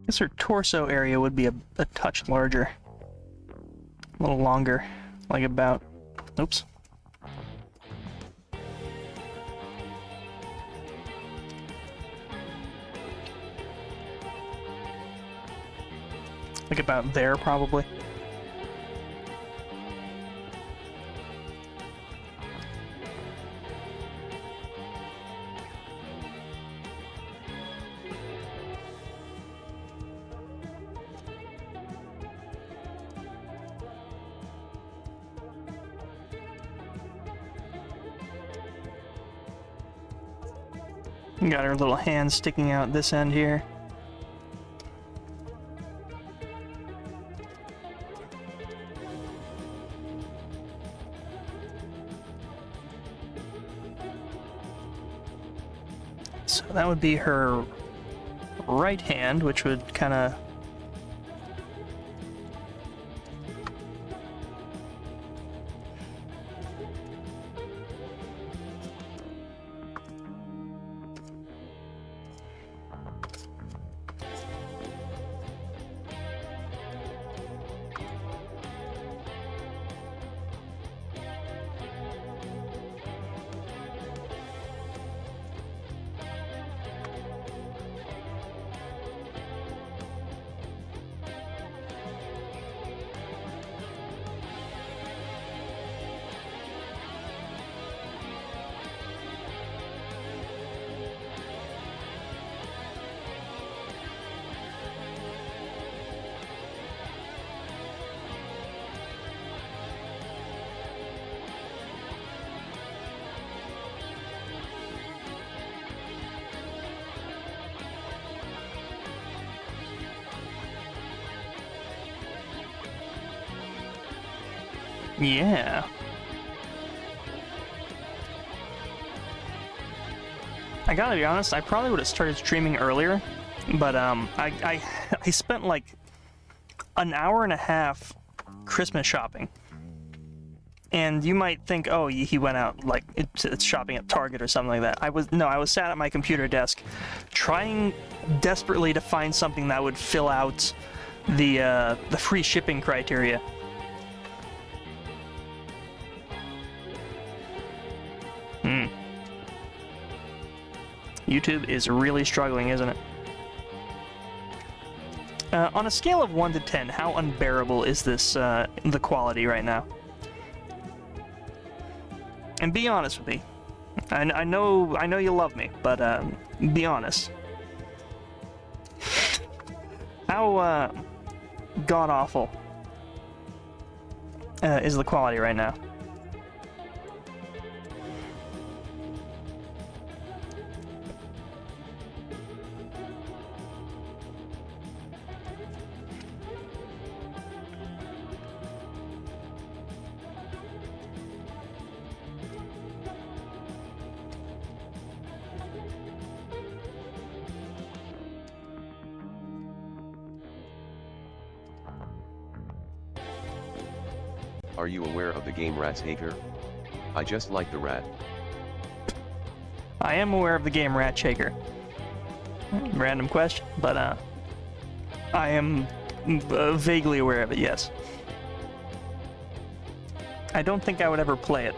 I guess her torso area would be a touch larger. A little longer. Like about... Oops. Like about there, probably. Got her little hand sticking out this end here. So that would be her right hand, which would kind of... Yeah. I gotta be honest, I probably would have started streaming earlier, but I spent like an hour and a half Christmas shopping. And you might think, oh, he went out, like, it's shopping at Target or something like that. I was sat at my computer desk trying desperately to find something that would fill out the free shipping criteria. YouTube is really struggling, isn't it? On a scale of 1 to 10, how unbearable is this, the quality right now? And be honest with me. I know you love me, but be honest. How god awful is the quality right now? Are you aware of the game Rat's Haker? I just like the rat. I am aware of the game Rat Shaker. Random question, but I am vaguely aware of it, yes. I don't think I would ever play it.